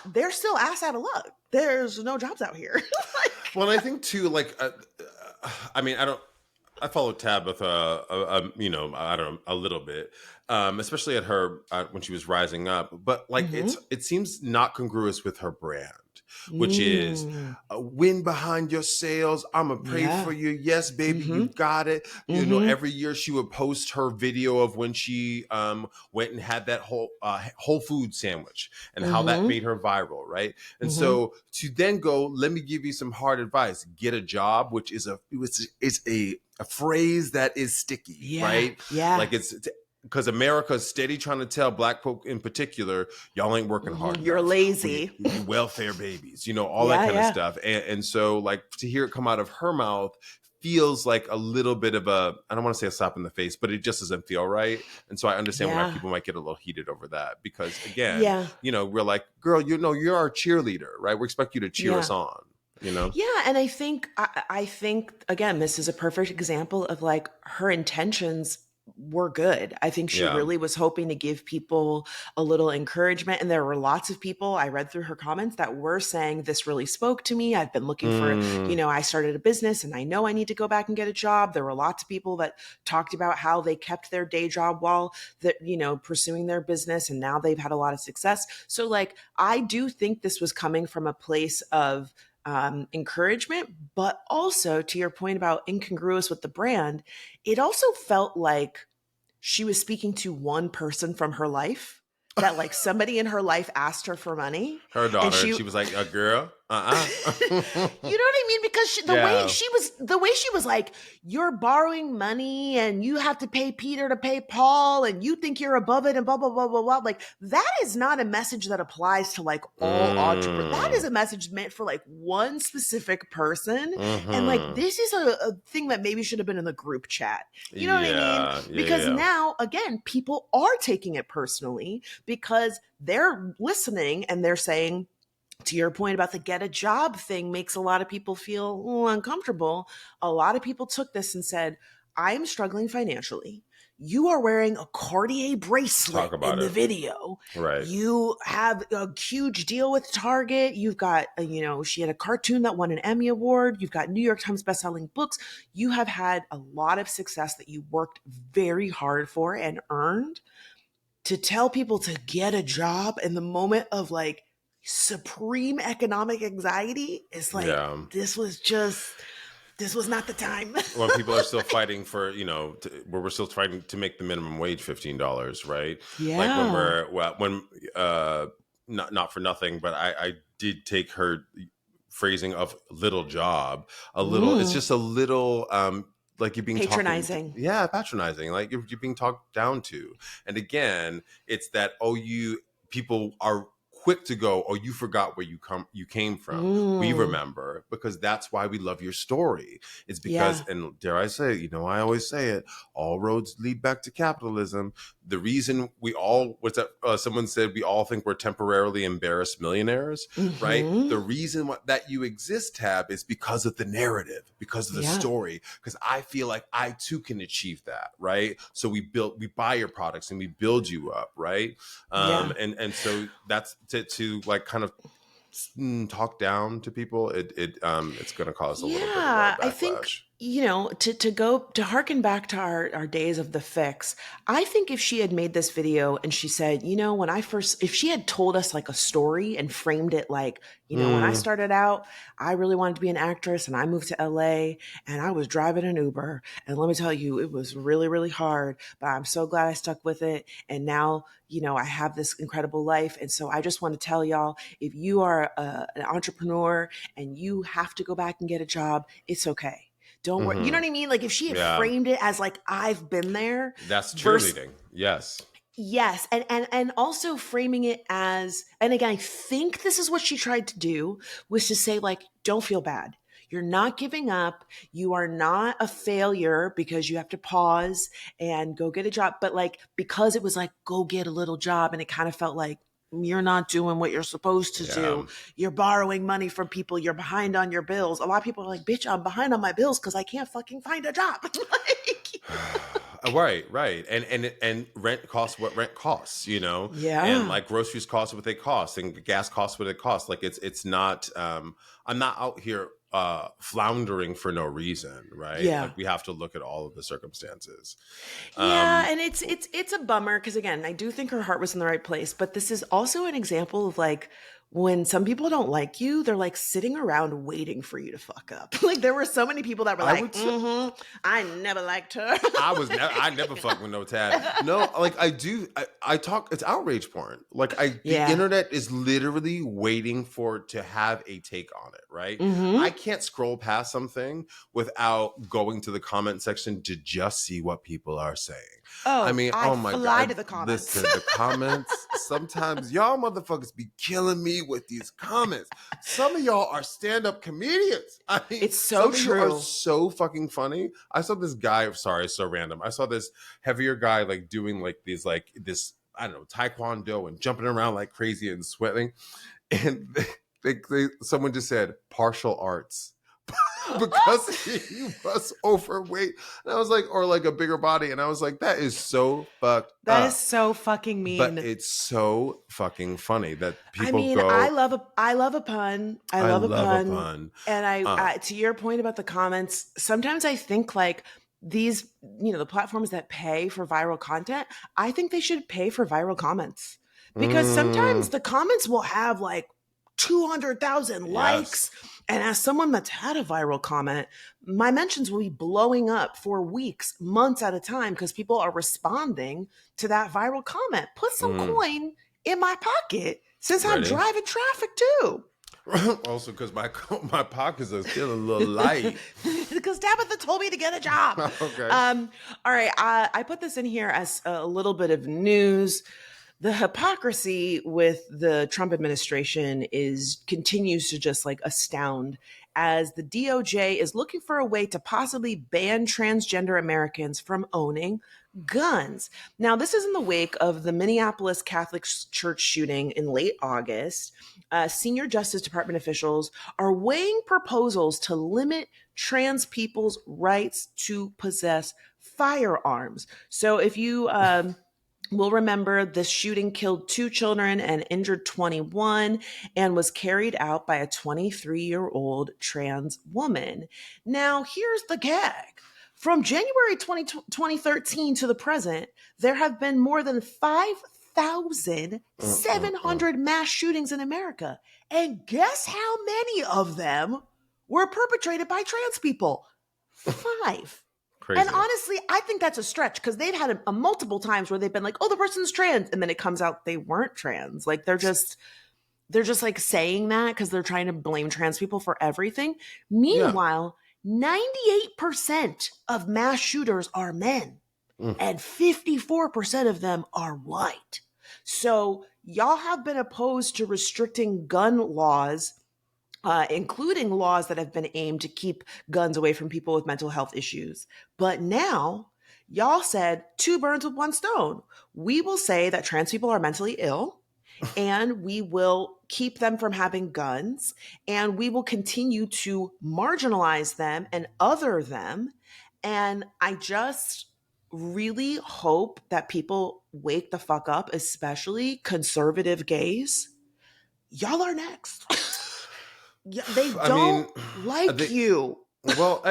They're still ass out of luck. There's no jobs out here. Well, I think too, I follow Tabitha, I don't know, a little bit, especially at her when she was rising up. But it seems not congruous with her brand, which is win behind your sales. I'ma pray for you. Yes, baby, you got it. Every year she would post her video of when she went and had that Whole Food sandwich and how that made her viral, right? And so to then go, let me give you some hard advice. Get a job, which is a phrase that is sticky, right? Yeah. Like it's because America's steady trying to tell Black folk in particular, y'all ain't working hard. You're lazy. You welfare babies, all that kind of stuff. And so to hear it come out of her mouth feels like a little bit of I don't want to say a slap in the face, but it just doesn't feel right. And so I understand why people might get a little heated over that because again, we're like, girl, you're our cheerleader, right? We expect you to cheer us on. Yeah, and I think again, this is a perfect example of like her intentions were good. I think she really was hoping to give people a little encouragement. And there were lots of people, I read through her comments, that were saying, this really spoke to me. I've been looking for, I started a business and I know I need to go back and get a job. There were lots of people that talked about how they kept their day job while pursuing their business. And now they've had a lot of success. So I do think this was coming from a place of encouragement, but also to your point about incongruous with the brand, it also felt like she was speaking to one person from her life, that somebody in her life asked her for money. Her daughter, and she was like, a girl. You know what I mean? Because the way she was like, you're borrowing money and you have to pay Peter to pay Paul and you think you're above it and blah, blah, blah, blah, blah. Like, that is not a message that applies to all entrepreneurs. That is a message meant for one specific person. And this is a thing that maybe should have been in the group chat. You know what I mean? Because now, again, people are taking it personally because they're listening and they're saying, to your point about the get a job thing makes a lot of people feel uncomfortable. A lot of people took this and said, I am struggling financially. You are wearing a Cartier bracelet in the video. Right. You have a huge deal with Target. You've got, she had a cartoon that won an Emmy Award. You've got New York Times bestselling books. You have had a lot of success that you worked very hard for and earned. To tell people to get a job in the moment of supreme economic anxiety is this was not the time. When people are still fighting for, where we're still trying to make the minimum wage $15, right? Yeah. Not for nothing, but I did take her phrasing of little job a little. It's just a little like you're being patronizing. Patronizing. Like you're being talked down to. And again, it's that people are quick to go, oh, you forgot where you came from. We remember, because that's why we love your story. It's because, and dare I say, I always say it, all roads lead back to capitalism. The reason someone said we all think we're temporarily embarrassed millionaires, right? The reason that you exist, Tab, is because of the narrative, because of the story, because I feel like I too can achieve that, right? So we buy your products and we build you up, right? And so that's to kind of talk down to people. It's going to cause a little bit of a backlash. you know, to harken back to our days of the fix, I think if she had made this video and she said, you know, if she had told us like a story and framed it like, you know, when I started out, I really wanted to be an actress and I moved to LA and I was driving an Uber. And let me tell you, it was really, really hard, but I'm so glad I stuck with it. And now, you know, I have this incredible life. And so I just want to tell y'all, if you are an entrepreneur and you have to go back and get a job, it's okay. Don't worry. You know what I mean? Like if she had framed it as like, I've been there. That's cheerleading. Yes. Yes. And also framing it as, and again, I think this is what she tried to do, was to say like, don't feel bad. You're not giving up. You are not a failure because you have to pause and go get a job. But like, because it was like, go get a little job. And it kind of felt like, you're not doing what you're supposed to do. You're borrowing money from people. You're behind on your bills. A lot of people are like, bitch, I'm behind on my bills because I can't fucking find a job. Right. And rent costs what rent costs, you know? Yeah. And like groceries cost what they cost and gas costs what it costs. Like it's not, I'm not out here floundering for no reason, right? Yeah. Like we have to look at all of the circumstances. Yeah, and it's a bummer because again, I do think her heart was in the right place, but this is also an example of like when some people don't like you, they're like sitting around waiting for you to fuck up. Like there were so many people that were like, I never liked her. I never fuck with no Tad. No, like I talk, it's outrage porn. Like the internet is literally waiting to have a take on it, right? I can't scroll past something without going to the comment section to just see what people are saying. Oh, I mean, I oh my fly God. to the comments. Listen, the comments, sometimes y'all motherfuckers be killing me with these comments. Some of y'all are stand-up comedians. I mean, it's so true. Some of you are so fucking funny. I saw this guy, sorry, it's so random. I saw this heavier guy like doing like these, like this, I don't know, taekwondo and jumping around like crazy and sweating. And someone just said partial arts. Because he was overweight. And I was like, or like a bigger body. And I was like, that is so fucked That up. is so fucking mean. But it's so fucking funny that people I love a pun. I love a pun. And I to your point about the comments, sometimes I think like these, you know, the platforms that pay for viral content, I think they should pay for viral comments. Because sometimes the comments will have like 200,000 likes. And as someone that's had a viral comment, my mentions will be blowing up for weeks, months at a time because people are responding to that viral comment. Put some coin in my pocket since I'm driving traffic too. Also, because my pockets are still a little light. Because Tabitha told me to get a job. Okay. All right. I put this in here as a little bit of news. The hypocrisy with the Trump administration continues to just like astound as the DOJ is looking for a way to possibly ban transgender Americans from owning guns. Now, this is in the wake of the Minneapolis Catholic Church shooting in late August. Senior Justice Department officials are weighing proposals to limit trans people's rights to possess firearms. So if you we'll remember this shooting killed 2 children and injured 21 and was carried out by a 23-year-old trans woman. Now, here's the gag. From January 2013 to the present, there have been more than 5,700 mass shootings in America. And guess how many of them were perpetrated by trans people? 5. Crazy. And honestly, I think that's a stretch because they've had a multiple times where they've been like, oh, the person's trans. And then it comes out they weren't trans. Like they're just like saying that because they're trying to blame trans people for everything. Meanwhile, 98% of mass shooters are men and 54% of them are white. So y'all have been opposed to restricting gun laws, including laws that have been aimed to keep guns away from people with mental health issues. But now y'all said 2 birds with 1 stone. We will say that trans people are mentally ill and we will keep them from having guns and we will continue to marginalize them and other them. And I just really hope that people wake the fuck up, especially conservative gays. Y'all are next. Yeah, they don't like you. Well,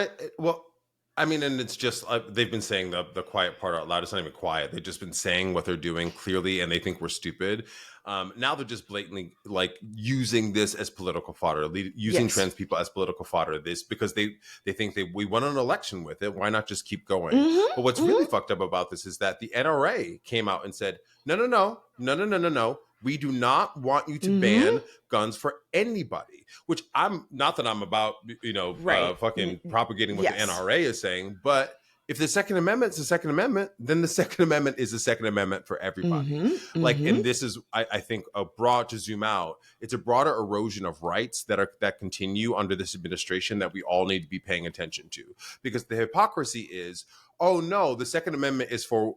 I mean, and it's just they've been saying the quiet part out loud. It's not even quiet. They've just been saying what they're doing clearly, and they think we're stupid. Now they're just blatantly like using this as political fodder, using trans people as political fodder. This because they think we won an election with it. Why not just keep going? But what's really fucked up about this is that the NRA came out and said, no. We do not want you to ban guns for anybody. Which I'm not that I'm about, fucking propagating what the NRA is saying, but if the Second Amendment is the Second Amendment, then the Second Amendment is the Second Amendment for everybody. And this is, I think, to zoom out, it's a broader erosion of rights that continue under this administration that we all need to be paying attention to. Because the hypocrisy is, oh no, the Second Amendment is for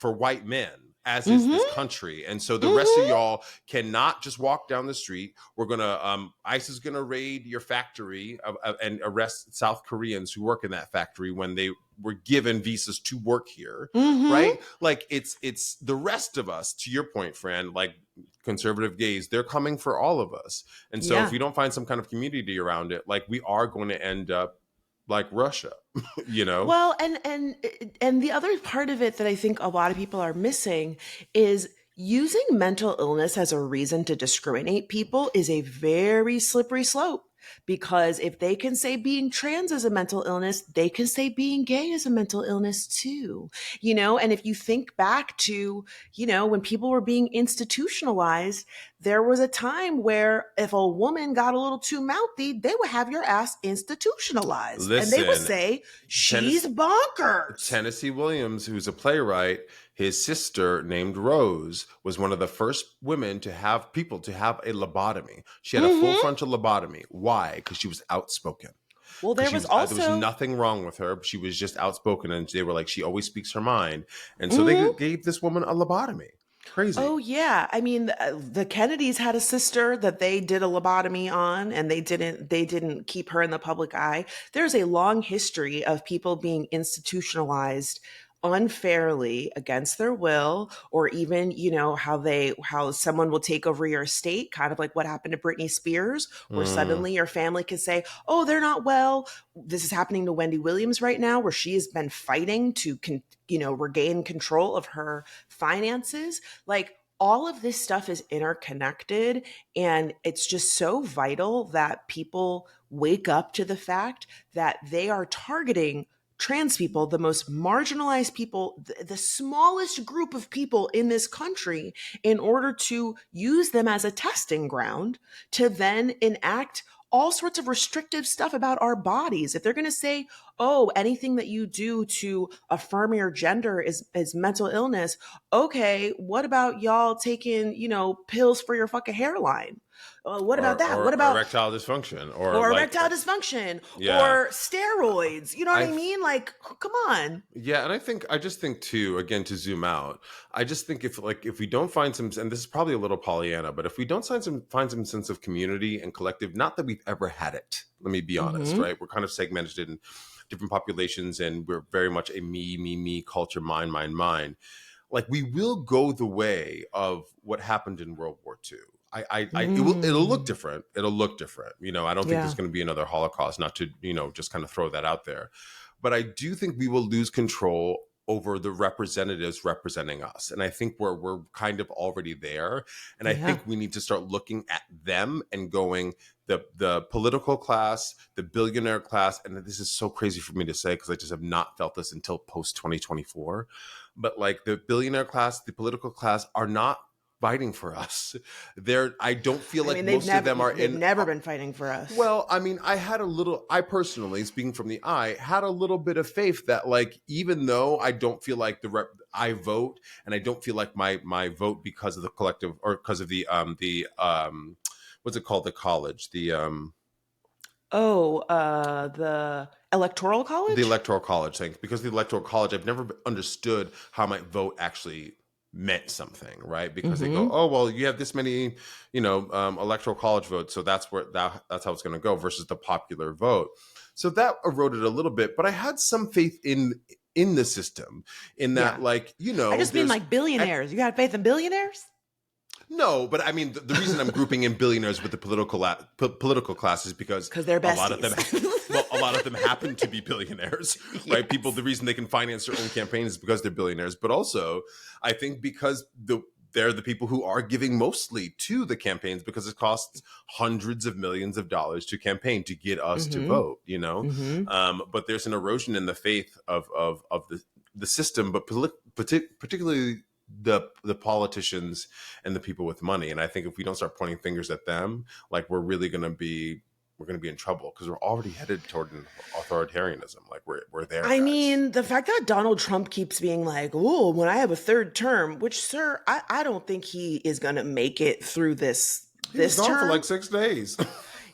white men, as is this country. And so the rest of y'all cannot just walk down the street. We're going to, ICE is going to raid your factory and arrest South Koreans who work in that factory when they were given visas to work here, right? Like it's the rest of us, to your point, Fran, like conservative gays, they're coming for all of us. And so if we don't find some kind of community around it, like we are going to end up like Russia, Well, and the other part of it that I think a lot of people are missing is using mental illness as a reason to discriminate people is a very slippery slope. Because if they can say being trans is a mental illness, they can say being gay is a mental illness too, And if you think back to, when people were being institutionalized, there was a time where if a woman got a little too mouthy, they would have your ass institutionalized. And they would say, she's bonkers. Tennessee Williams, who's a playwright, his sister named Rose was one of the first women to have a lobotomy. She had a full frontal lobotomy. Why? Because she was outspoken. Well, there was nothing wrong with her. She was just outspoken, and they were like, she always speaks her mind. And so they gave this woman a lobotomy. Crazy. Oh, yeah. I mean, the Kennedys had a sister that they did a lobotomy on, and they didn't keep her in the public eye. There's a long history of people being institutionalized unfairly against their will, or even, how someone will take over your estate, kind of like what happened to Britney Spears, where suddenly your family can say, oh, they're not well. This is happening to Wendy Williams right now, where she has been fighting to, regain control of her finances. Like, all of this stuff is interconnected, and it's just so vital that people wake up to the fact that they are targeting trans people, the most marginalized people, the smallest group of people in this country, in order to use them as a testing ground to then enact all sorts of restrictive stuff about our bodies. If they're going to say, oh, anything that you do to affirm your gender is mental illness, okay, what about y'all taking, pills for your fucking hairline? What about that? What about erectile dysfunction or erectile dysfunction or steroids? You know what I mean? Like, come on. Yeah. And I just think too, again, to zoom out, I just think if we don't find some, and this is probably a little Pollyanna, but if we don't find some sense of community and collective, not that we've ever had it, let me be honest, right? We're kind of segmented in different populations, and we're very much a me culture, mine. Like, we will go the way of what happened in World War II. It'll look different. I don't think there's going to be another Holocaust, not to, just kind of throw that out there. But I do think we will lose control over the representatives representing us. And I think we're kind of already there. And I think we need to start looking at them and going, the political class, the billionaire class, and this is so crazy for me to say because I just have not felt this until post 2024. But like the billionaire class, the political class are not fighting for us. I don't feel like most of them are they've never been fighting for us. Well, I mean, I personally, speaking from the eye, had a little bit of faith that, like, even though I don't feel like I vote, and I don't feel like my vote because of the collective or because of the what's it called? The college, the electoral college? The electoral college thing. Because the electoral college, I've never understood how my vote actually meant something, right? Because they go, oh, well, you have this many, electoral college votes, so that's how it's going to go versus the popular vote. So that eroded a little bit, but I had some faith in the system, in that, I just mean like billionaires. You got faith in billionaires? No, but I mean, the reason I'm grouping in billionaires with the political class is because they're besties. A lot of them happen to be billionaires, right? Yes. People, the reason they can finance their own campaigns is because they're billionaires. But also, I think because they're the people who are giving mostly to the campaigns because it costs hundreds of millions of dollars to campaign to get us to vote, you know? But there's an erosion in the faith of the system, but particularly the politicians and the people with money. And I think if we don't start pointing fingers at them, like we're going to be in trouble because we're already headed toward an authoritarianism. Like we're there. I mean, the fact that Donald Trump keeps being like, "Oh, when I have a third term," which, sir, I don't think he is going to make it through this term. For like 6 days.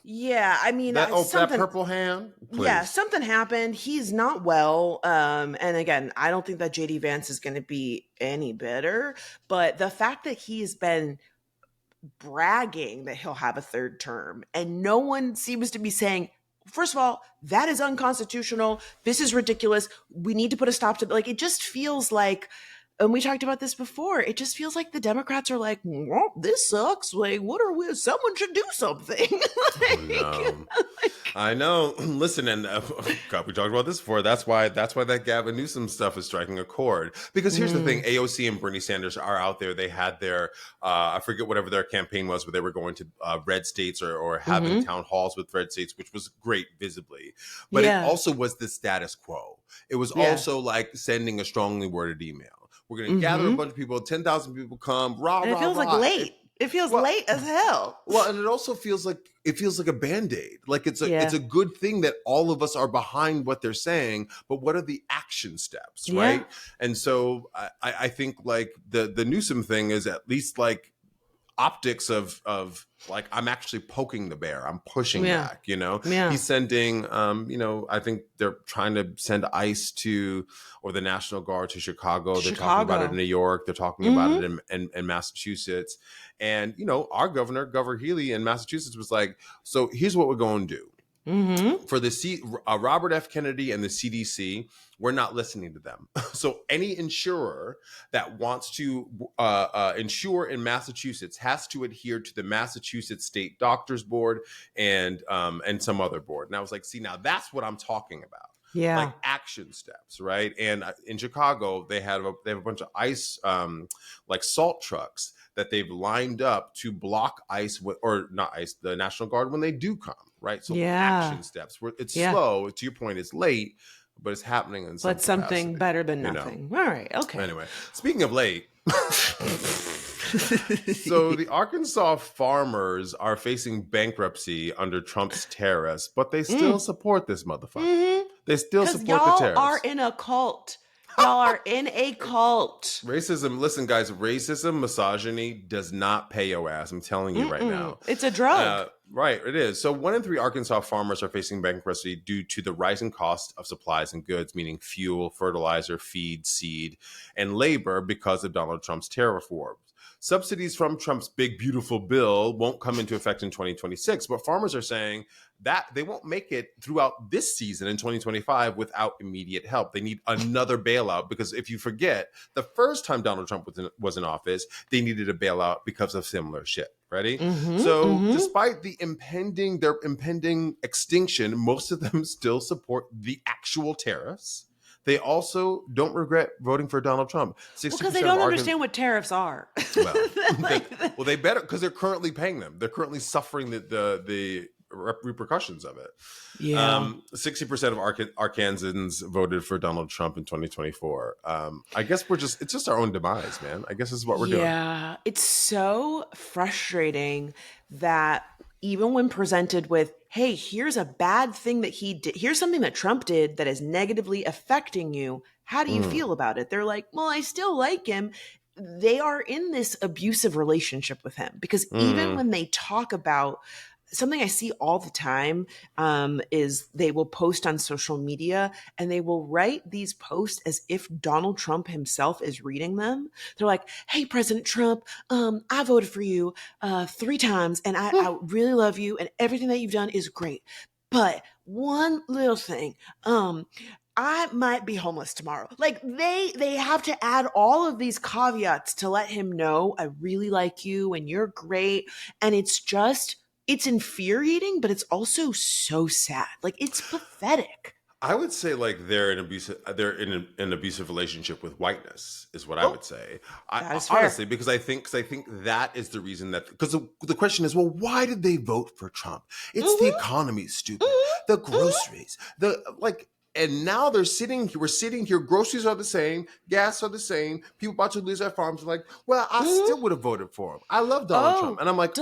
Yeah, I mean, that purple hand. Please. Yeah, something happened. He's not well. And again, I don't think that JD Vance is going to be any better. But the fact that he's been bragging that he'll have a third term and no one seems to be saying, first of all, that is unconstitutional. This is ridiculous. We need to put a stop to it. Like, it just feels like, and we talked about this before, it just feels like the Democrats are like, well, this sucks. Like, what are we? Someone should do something. I know. Listen, and God, we talked about this before. That's why that Gavin Newsom stuff is striking a chord. Because here's the thing: AOC and Bernie Sanders are out there. They had their, I forget whatever their campaign was, but they were going to red states or having town halls with red states, which was great visibly. But it also was the status quo. It was also like sending a strongly worded email. We're going to gather a bunch of people, 10,000 people come, and it feels like late. It feels late as hell. Well, and it also feels like a Band-Aid. Like it's a good thing that all of us are behind what they're saying, but what are the action steps, right? Yeah. And so I think like the Newsom thing is at least like optics of like, I'm actually poking the bear. I'm pushing back, you know? Yeah. He's sending, I think they're trying to send ICE or the National Guard to Chicago. They're talking about it in New York. They're talking about it in Massachusetts. And, our Governor Healy in Massachusetts was like, so here's what we're going to do. For the Robert F. Kennedy and the CDC, we're not listening to them. So any insurer that wants to insure in Massachusetts has to adhere to the Massachusetts State Doctors Board and some other board. And I was like, see, now that's what I'm talking about. Yeah, like action steps, right? And in Chicago, they have a bunch of ICE, like salt trucks that they've lined up to block ICE or not ICE, the National Guard when they do come, right? So action steps. It's slow. To your point, it's late, but it's happening in some capacity. Something better than nothing. All right, okay. Anyway, speaking of late, so the Arkansas farmers are facing bankruptcy under Trump's tariffs, but they still support this motherfucker. They still support the tariffs. Y'all are in a cult. Y'all are in a cult. Racism, listen, guys, racism, misogyny does not pay your ass. I'm telling you right now. It's a drug. Right, it is. So 1 in 3 Arkansas farmers are facing bankruptcy due to the rising cost of supplies and goods, meaning fuel, fertilizer, feed, seed, and labor because of Donald Trump's tariff war. Subsidies from Trump's big, beautiful bill won't come into effect in 2026, but farmers are saying that they won't make it throughout this season in 2025 without immediate help. They need another bailout because if you forget, the first time Donald Trump was in office, they needed a bailout because of similar shit. Ready? Despite their impending extinction, most of them still support the actual tariffs. They also don't regret voting for Donald Trump. Because they don't understand what tariffs are. Well, they better, because they're currently paying them. They're currently suffering the repercussions of it. Yeah. 60% of Arkansans voted for Donald Trump in 2024. I guess it's just our own demise, man. I guess this is what we're doing. Yeah. It's so frustrating that even when presented with, hey, here's a bad thing that he did, here's something that Trump did that is negatively affecting you, how do you feel about it? They're like, well, I still like him. They are in this abusive relationship with him because even when they talk about something I see all the time is they will post on social media and they will write these posts as if Donald Trump himself is reading them. They're like, hey, President Trump, I voted for you 3 times and I really love you and everything that you've done is great. But one little thing, I might be homeless tomorrow. Like they have to add all of these caveats to let him know I really like you and you're great. And it's infuriating, but it's also so sad. Like it's pathetic. I would say like they're in an abusive relationship with whiteness is what I would say. That is Honestly, fair. because I think that is the reason that because the question is, well, why did they vote for Trump? It's the economy, stupid. The groceries, the like. And now we're sitting here, groceries are the same, gas are the same, people about to lose their farms are like, well, I still would have voted for him. I love Donald Trump. And I'm like,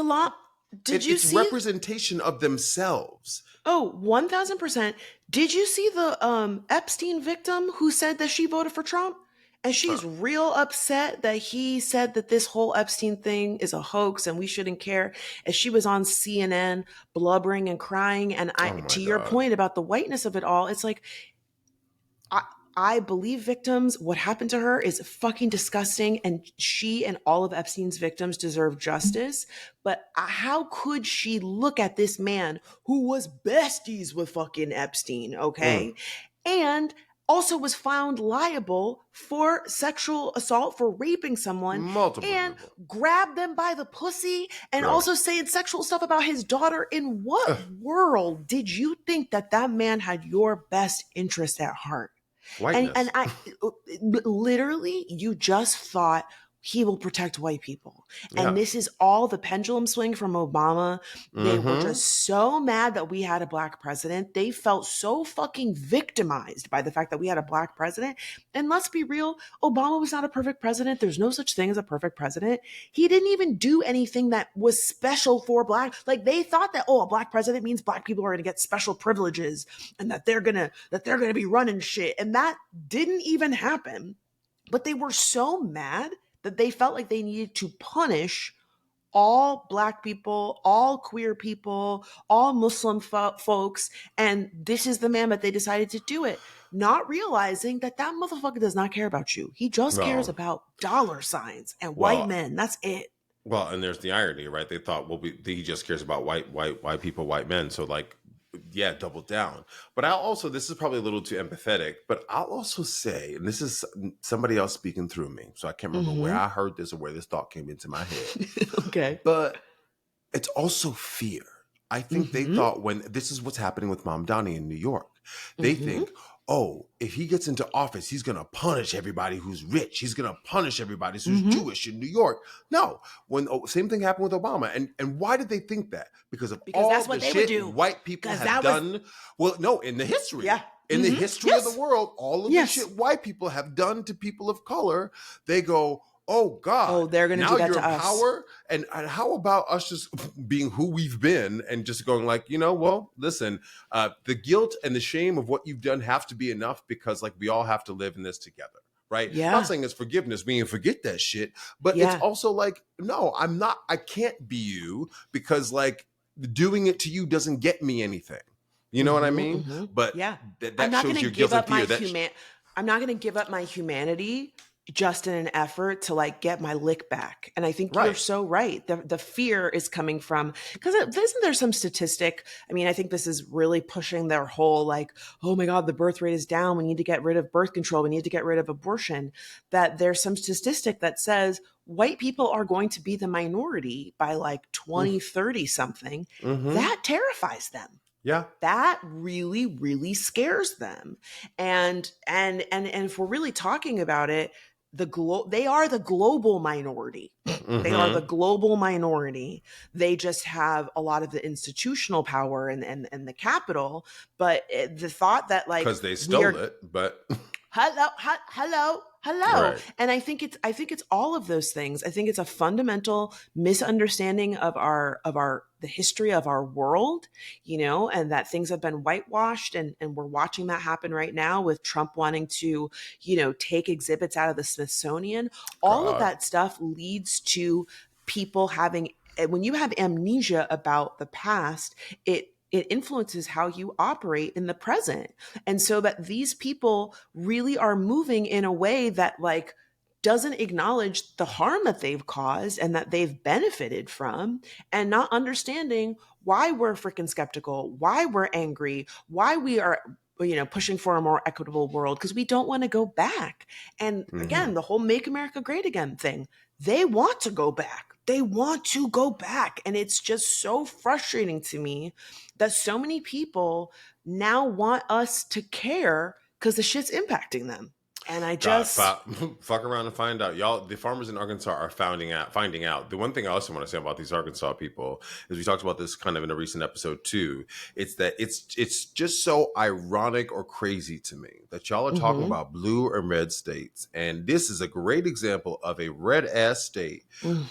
it's representation of themselves. Oh, 1000%. Did you see the Epstein victim who said that she voted for Trump? And she's real upset that he said that this whole Epstein thing is a hoax and we shouldn't care. And she was on CNN blubbering and crying. And to your point about the whiteness of it all, it's like, I believe victims, what happened to her is fucking disgusting. And she and all of Epstein's victims deserve justice. But how could she look at this man who was besties with fucking Epstein, okay? And also was found liable for sexual assault, for raping someone, and grab them by the pussy and also saying sexual stuff about his daughter. In what world did you think that man had your best interest at heart? Whiteness. And I literally, you just thought he will protect white people. And this is all the pendulum swing from Obama. They were just so mad that we had a black president. They felt so fucking victimized by the fact that we had a black president. And let's be real, Obama was not a perfect president. There's no such thing as a perfect president. He didn't even do anything that was special for black. Like they thought that, a black president means black people are going to get special privileges and that they're going to be running shit. And that didn't even happen. But they were so mad that they felt like they needed to punish all black people, all queer people, all Muslim folks. And this is the man that they decided to do it, not realizing that motherfucker does not care about you. He just cares about dollar signs and white men. That's it. Well, and there's the irony, right? They thought, he just cares about white people, white men. So like, yeah, double down. But this is probably a little too empathetic, but I'll also say, and this is somebody else speaking through me, so I can't remember where I heard this or where this thought came into my head. Okay. But it's also fear. I think they thought when this is what's happening with Mom Donnie in New York, they think, if he gets into office, he's going to punish everybody who's rich. He's going to punish everybody who's Jewish in New York. No, same thing happened with Obama. And why did they think that? Because all that's what the shit white people have done. Well, no, in the history. Yeah. In the history of the world, all of the shit white people have done to people of color, they go, oh God, they're going to do that to us. Power, and how about us just being who we've been and just going like, well, listen, the guilt and the shame of what you've done have to be enough because like we all have to live in this together. Right. Yeah. I'm not saying it's forgiveness, meaning forget that shit. But it's also like, no, I can't be you because like doing it to you doesn't get me anything. You know what I mean? But that shows your guilt and fear. I'm not going to give up my humanity just in an effort to like get my lick back. And I think you're so right. The fear is coming from, because isn't there some statistic? I mean, I think this is really pushing their whole like, oh my God, the birth rate is down. We need to get rid of birth control. We need to get rid of abortion. That there's some statistic that says white people are going to be the minority by like 2030 something. That terrifies them. Yeah. That really, really scares them. And if we're really talking about it, they are the global minority. They are the global minority. They just have a lot of the institutional power and the capital. But the thought that like because they stole it, but hello. Right. And I think it's all of those things. I think it's a fundamental misunderstanding of the history of our world, and that things have been whitewashed and we're watching that happen right now with Trump wanting to, take exhibits out of the Smithsonian. All of that stuff leads to people when you have amnesia about the past, it influences how you operate in the present. And so that these people really are moving in a way that like doesn't acknowledge the harm that they've caused and that they've benefited from, and not understanding why we're freaking skeptical, why we're angry, why we are pushing for a more equitable world because we don't want to go back. And again, the whole Make America Great Again thing, they want to go back. They want to go back. And it's just so frustrating to me that so many people now want us to care because the shit's impacting them. And I just fuck around and find out. Y'all, the farmers in Arkansas are finding out. The one thing I also want to say about these Arkansas people is we talked about this kind of in a recent episode too. It's that it's just so ironic or crazy to me that y'all are talking about blue and red states. And this is a great example of a red ass state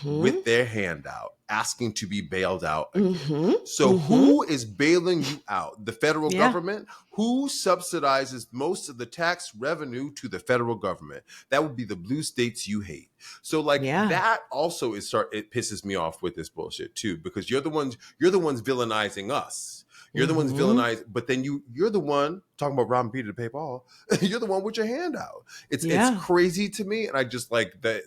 with their hand out, asking to be bailed out again. So who is bailing you out? The federal government? Who subsidizes most of the tax revenue to the federal government? That would be the blue states you hate. So that also it pisses me off with this bullshit too, because you're the ones villainizing us. You're the ones villainized, but then you're the one talking about robbing Peter to pay Paul. You're the one with your hand out. It's crazy to me, and I just like that.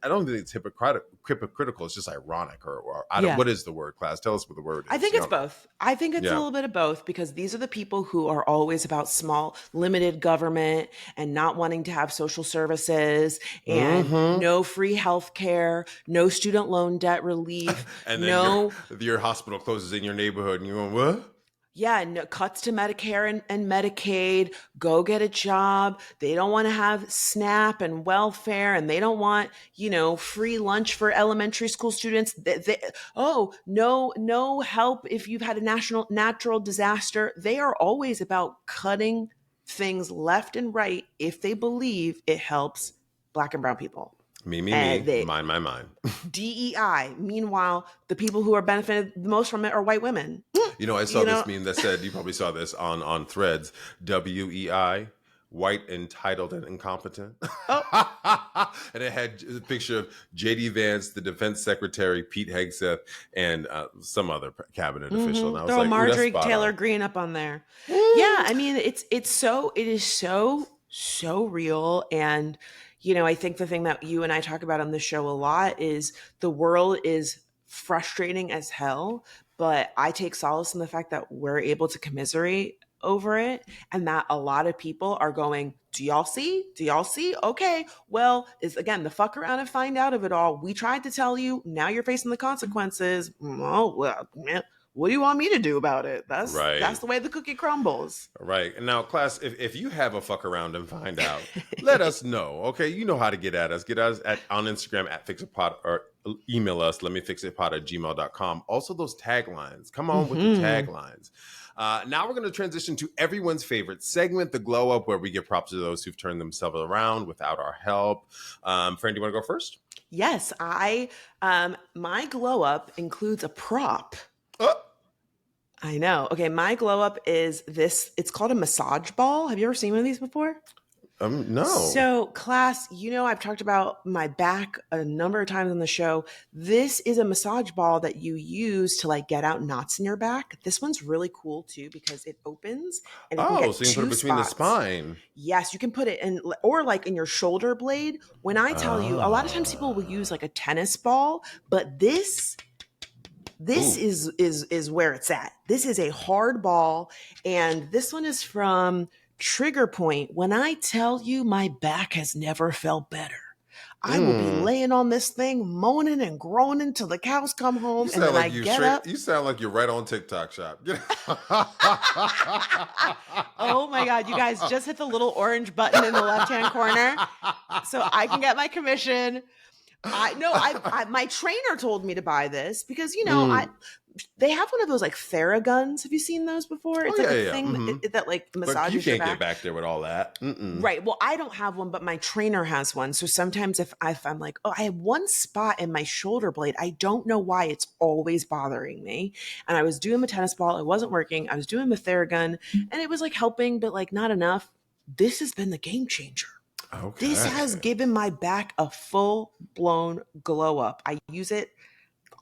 I don't think it's hypocritical. It's just ironic, or I don't. What is the word, class? Tell us what the word is. I think it's both. I think it's a little bit of both, because these are the people who are always about small, limited government and not wanting to have social services and no free health care, no student loan debt relief, and then your hospital closes in your neighborhood, and you're going, what? Yeah, no, cuts to Medicare and Medicaid, go get a job. They don't want to have SNAP and welfare, and they don't want, free lunch for elementary school students. No help if you've had a natural disaster. They are always about cutting things left and right if they believe it helps Black and brown people. Me, mine. DEI. Meanwhile, the people who are benefited the most from it are white women. I saw this meme that said, you probably saw this on Threads, WEI, white, entitled, and incompetent. Oh. And it had a picture of J.D. Vance, the defense secretary, Pete Hegseth, and some other cabinet official. And I was Throw Marjorie Taylor Greene up on there. Yeah, I mean, it is so real. And I think the thing that you and I talk about on the show a lot is the world is frustrating as hell, but I take solace in the fact that we're able to commiserate over it, and that a lot of people are going, do y'all see? Okay, well, it's again, the fuck around and find out of it all. We tried to tell you, now you're facing the consequences. Oh, well, what do you want me to do about it? That's the way the cookie crumbles. Right. And now, class, if you have a fuck around and find out, let us know. Okay. You know how to get at us. Get us on Instagram at FixItPod, or email us, lemmefixitpod@gmail.com. Also, those taglines. Come on with the taglines. Now we're going to transition to everyone's favorite segment, the Glow Up, where we give props to those who've turned themselves around without our help. Friend, do you want to go first? Yes. My Glow Up includes a prop. I know. Okay, my Glow Up is this. It's called a massage ball. Have you ever seen one of these before? No. So, class, I've talked about my back a number of times on the show. This is a massage ball that you use to get out knots in your back. This one's really cool too because it opens and it can get so you can put it between the spine. Yes, you can put it in, or in your shoulder blade. When I tell you, a lot of times people will use a tennis ball, but this is where it's at. This is a hard ball, and this one is from Trigger Point. When I tell you my back has never felt better, I will be laying on this thing, moaning and groaning until the cows come home, and then I get up. You sound like you're right on TikTok Shop. Oh my God, you guys just hit the little orange button in the left-hand corner so I can get my commission. My trainer told me to buy this because, they have one of those Theraguns. Have you seen those before? It's a thing that massages but you can't your back. Get back there with all that. Right. Well, I don't have one, but my trainer has one. So sometimes if I'm like, I have one spot in my shoulder blade, I don't know why it's always bothering me. And I was doing the tennis ball. It wasn't working. I was doing the Theragun and it was helping, but not enough. This has been the game changer. Okay. This has given my back a full-blown glow up. I use it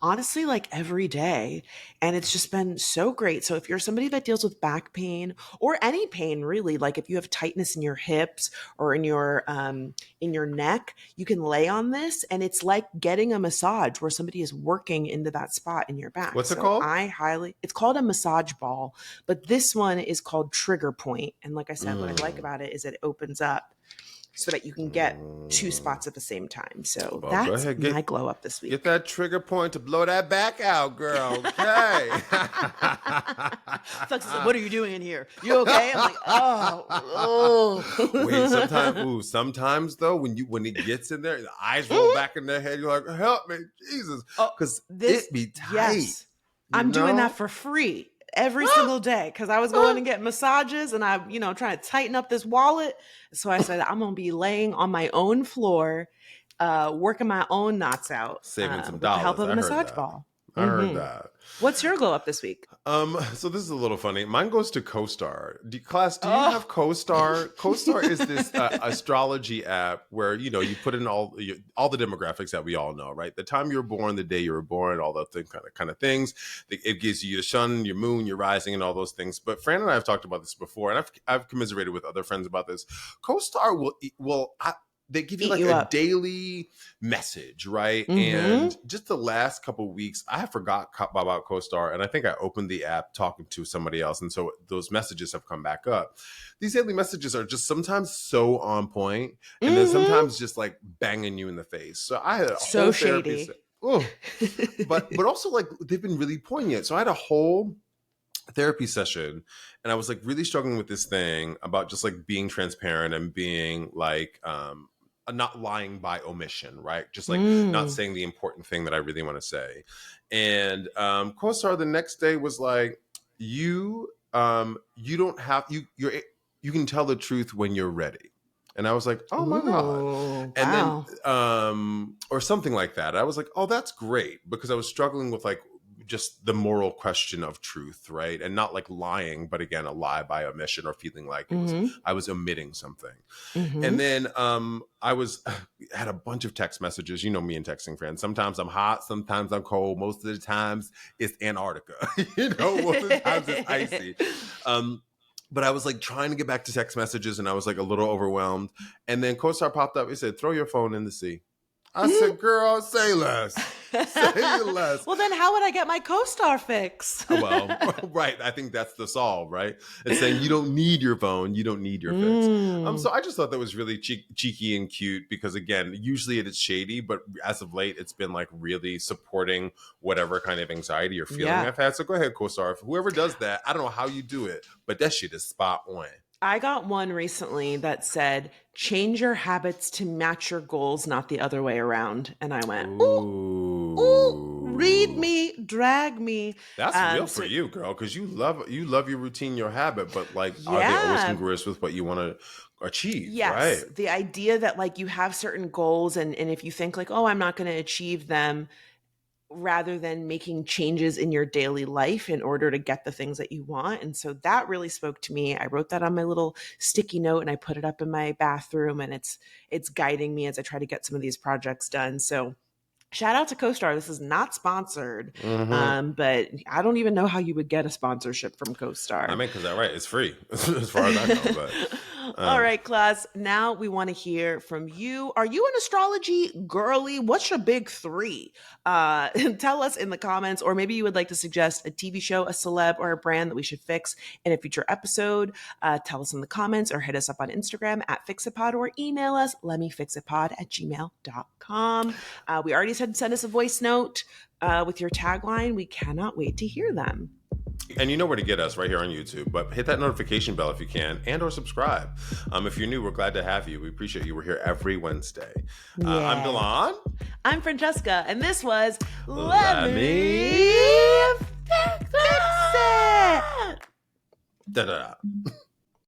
honestly like every day. And it's just been so great. So if you're somebody that deals with back pain or any pain really, like if you have tightness in your hips or in your neck, you can lay on this and it's like getting a massage where somebody is working into that spot in your back. What's it called? It's called a massage ball, but this one is called Trigger Point. And like I said, what I like about it is it opens up so that you can get two spots at the same time. So that's my glow up this week. Get that trigger point to blow that back out, girl. Okay. Flex said, what are you doing in here? You okay? I'm like, oh. Wait, sometimes though, when it gets in there, the eyes roll back in their head. You're like, help me, Jesus, because it be tight. Yes, I'm doing that for free every single day because I was going to get massages and I, trying to tighten up this wallet. So I said, I'm going to be laying on my own floor, working my own knots out. Saving some dollars. With the help of a massage ball. I heard that. What's your glow up this week? So this is a little funny. Mine goes to CoStar. Class, do you have CoStar? CoStar is this astrology app where you put in all the demographics that we all know, right? The time you were born, the day you were born, all the kind of things. It gives you your sun, your moon, your rising, and all those things. But Fran and I have talked about this before, and I've commiserated with other friends about this. CoStar they give you like a daily message, right? And just the last couple of weeks, I forgot about CoStar, and I think I opened the app talking to somebody else, and so those messages have come back up. These daily messages are just sometimes so on point, and then sometimes just like banging you in the face. So I had a whole shady. But also like they've been really poignant. So I had a whole therapy session and I was like really struggling with this thing about just like being transparent and being like not lying by omission, right? Just like not saying the important thing that I really want to say. And CoStar the next day was like, you don't have you can tell the truth when you're ready. And I was like, oh my God. And then or something like that. I was like, oh, that's great, because I was struggling with like just the moral question of truth, right? And not like lying, but again, a lie by omission or feeling like I was omitting something. And then I had a bunch of text messages. You know me and texting friends. Sometimes I'm hot, sometimes I'm cold. Most of the times it's Antarctica. Most of the times it's icy. But I was like trying to get back to text messages and I was like a little overwhelmed. And then CoStar popped up. It said, throw your phone in the sea. I said, girl, say less. Say less. Well, then how would I get my CoStar fix? Well, right. I think that's the solve, right? It's saying you don't need your phone. You don't need your fix. So I just thought that was really cheeky and cute because, again, usually it is shady, but as of late, it's been like really supporting whatever kind of anxiety or feeling I've had. So go ahead, CoStar. If whoever does that, I don't know how you do it, but that shit is spot on. I got one recently that said, change your habits to match your goals, not the other way around. And I went, ooh, read me, drag me. That's real for you, girl, because you love your routine, your habit, but like, are they always congruous with what you want to achieve? Yes. Right? The idea that like you have certain goals and if you think like, oh, I'm not going to achieve them, rather than making changes in your daily life in order to get the things that you want. And so that really spoke to me. I wrote that on my little sticky note and I put it up in my bathroom and it's guiding me as I try to get some of these projects done. So shout out to CoStar. This is not sponsored, but I don't even know how you would get a sponsorship from CoStar. I mean, because it's free as far as I know. But, all right, class. Now we want to hear from you. Are you an astrology girly? What's your big three? Tell us in the comments, or maybe you would like to suggest a TV show, a celeb, or a brand that we should fix in a future episode. Tell us in the comments or hit us up on Instagram at FixItPod or email us lemmefixitpod@gmail.com. We already said send us a voice note with your tagline. We cannot wait to hear them. And you know where to get us, right here on YouTube. But hit that notification bell if you can, and or subscribe. If you're new, we're glad to have you. We appreciate you. We're here every Wednesday. I'm Delon. I'm Francesca. And this was Lemme Fix It. Da-da-da.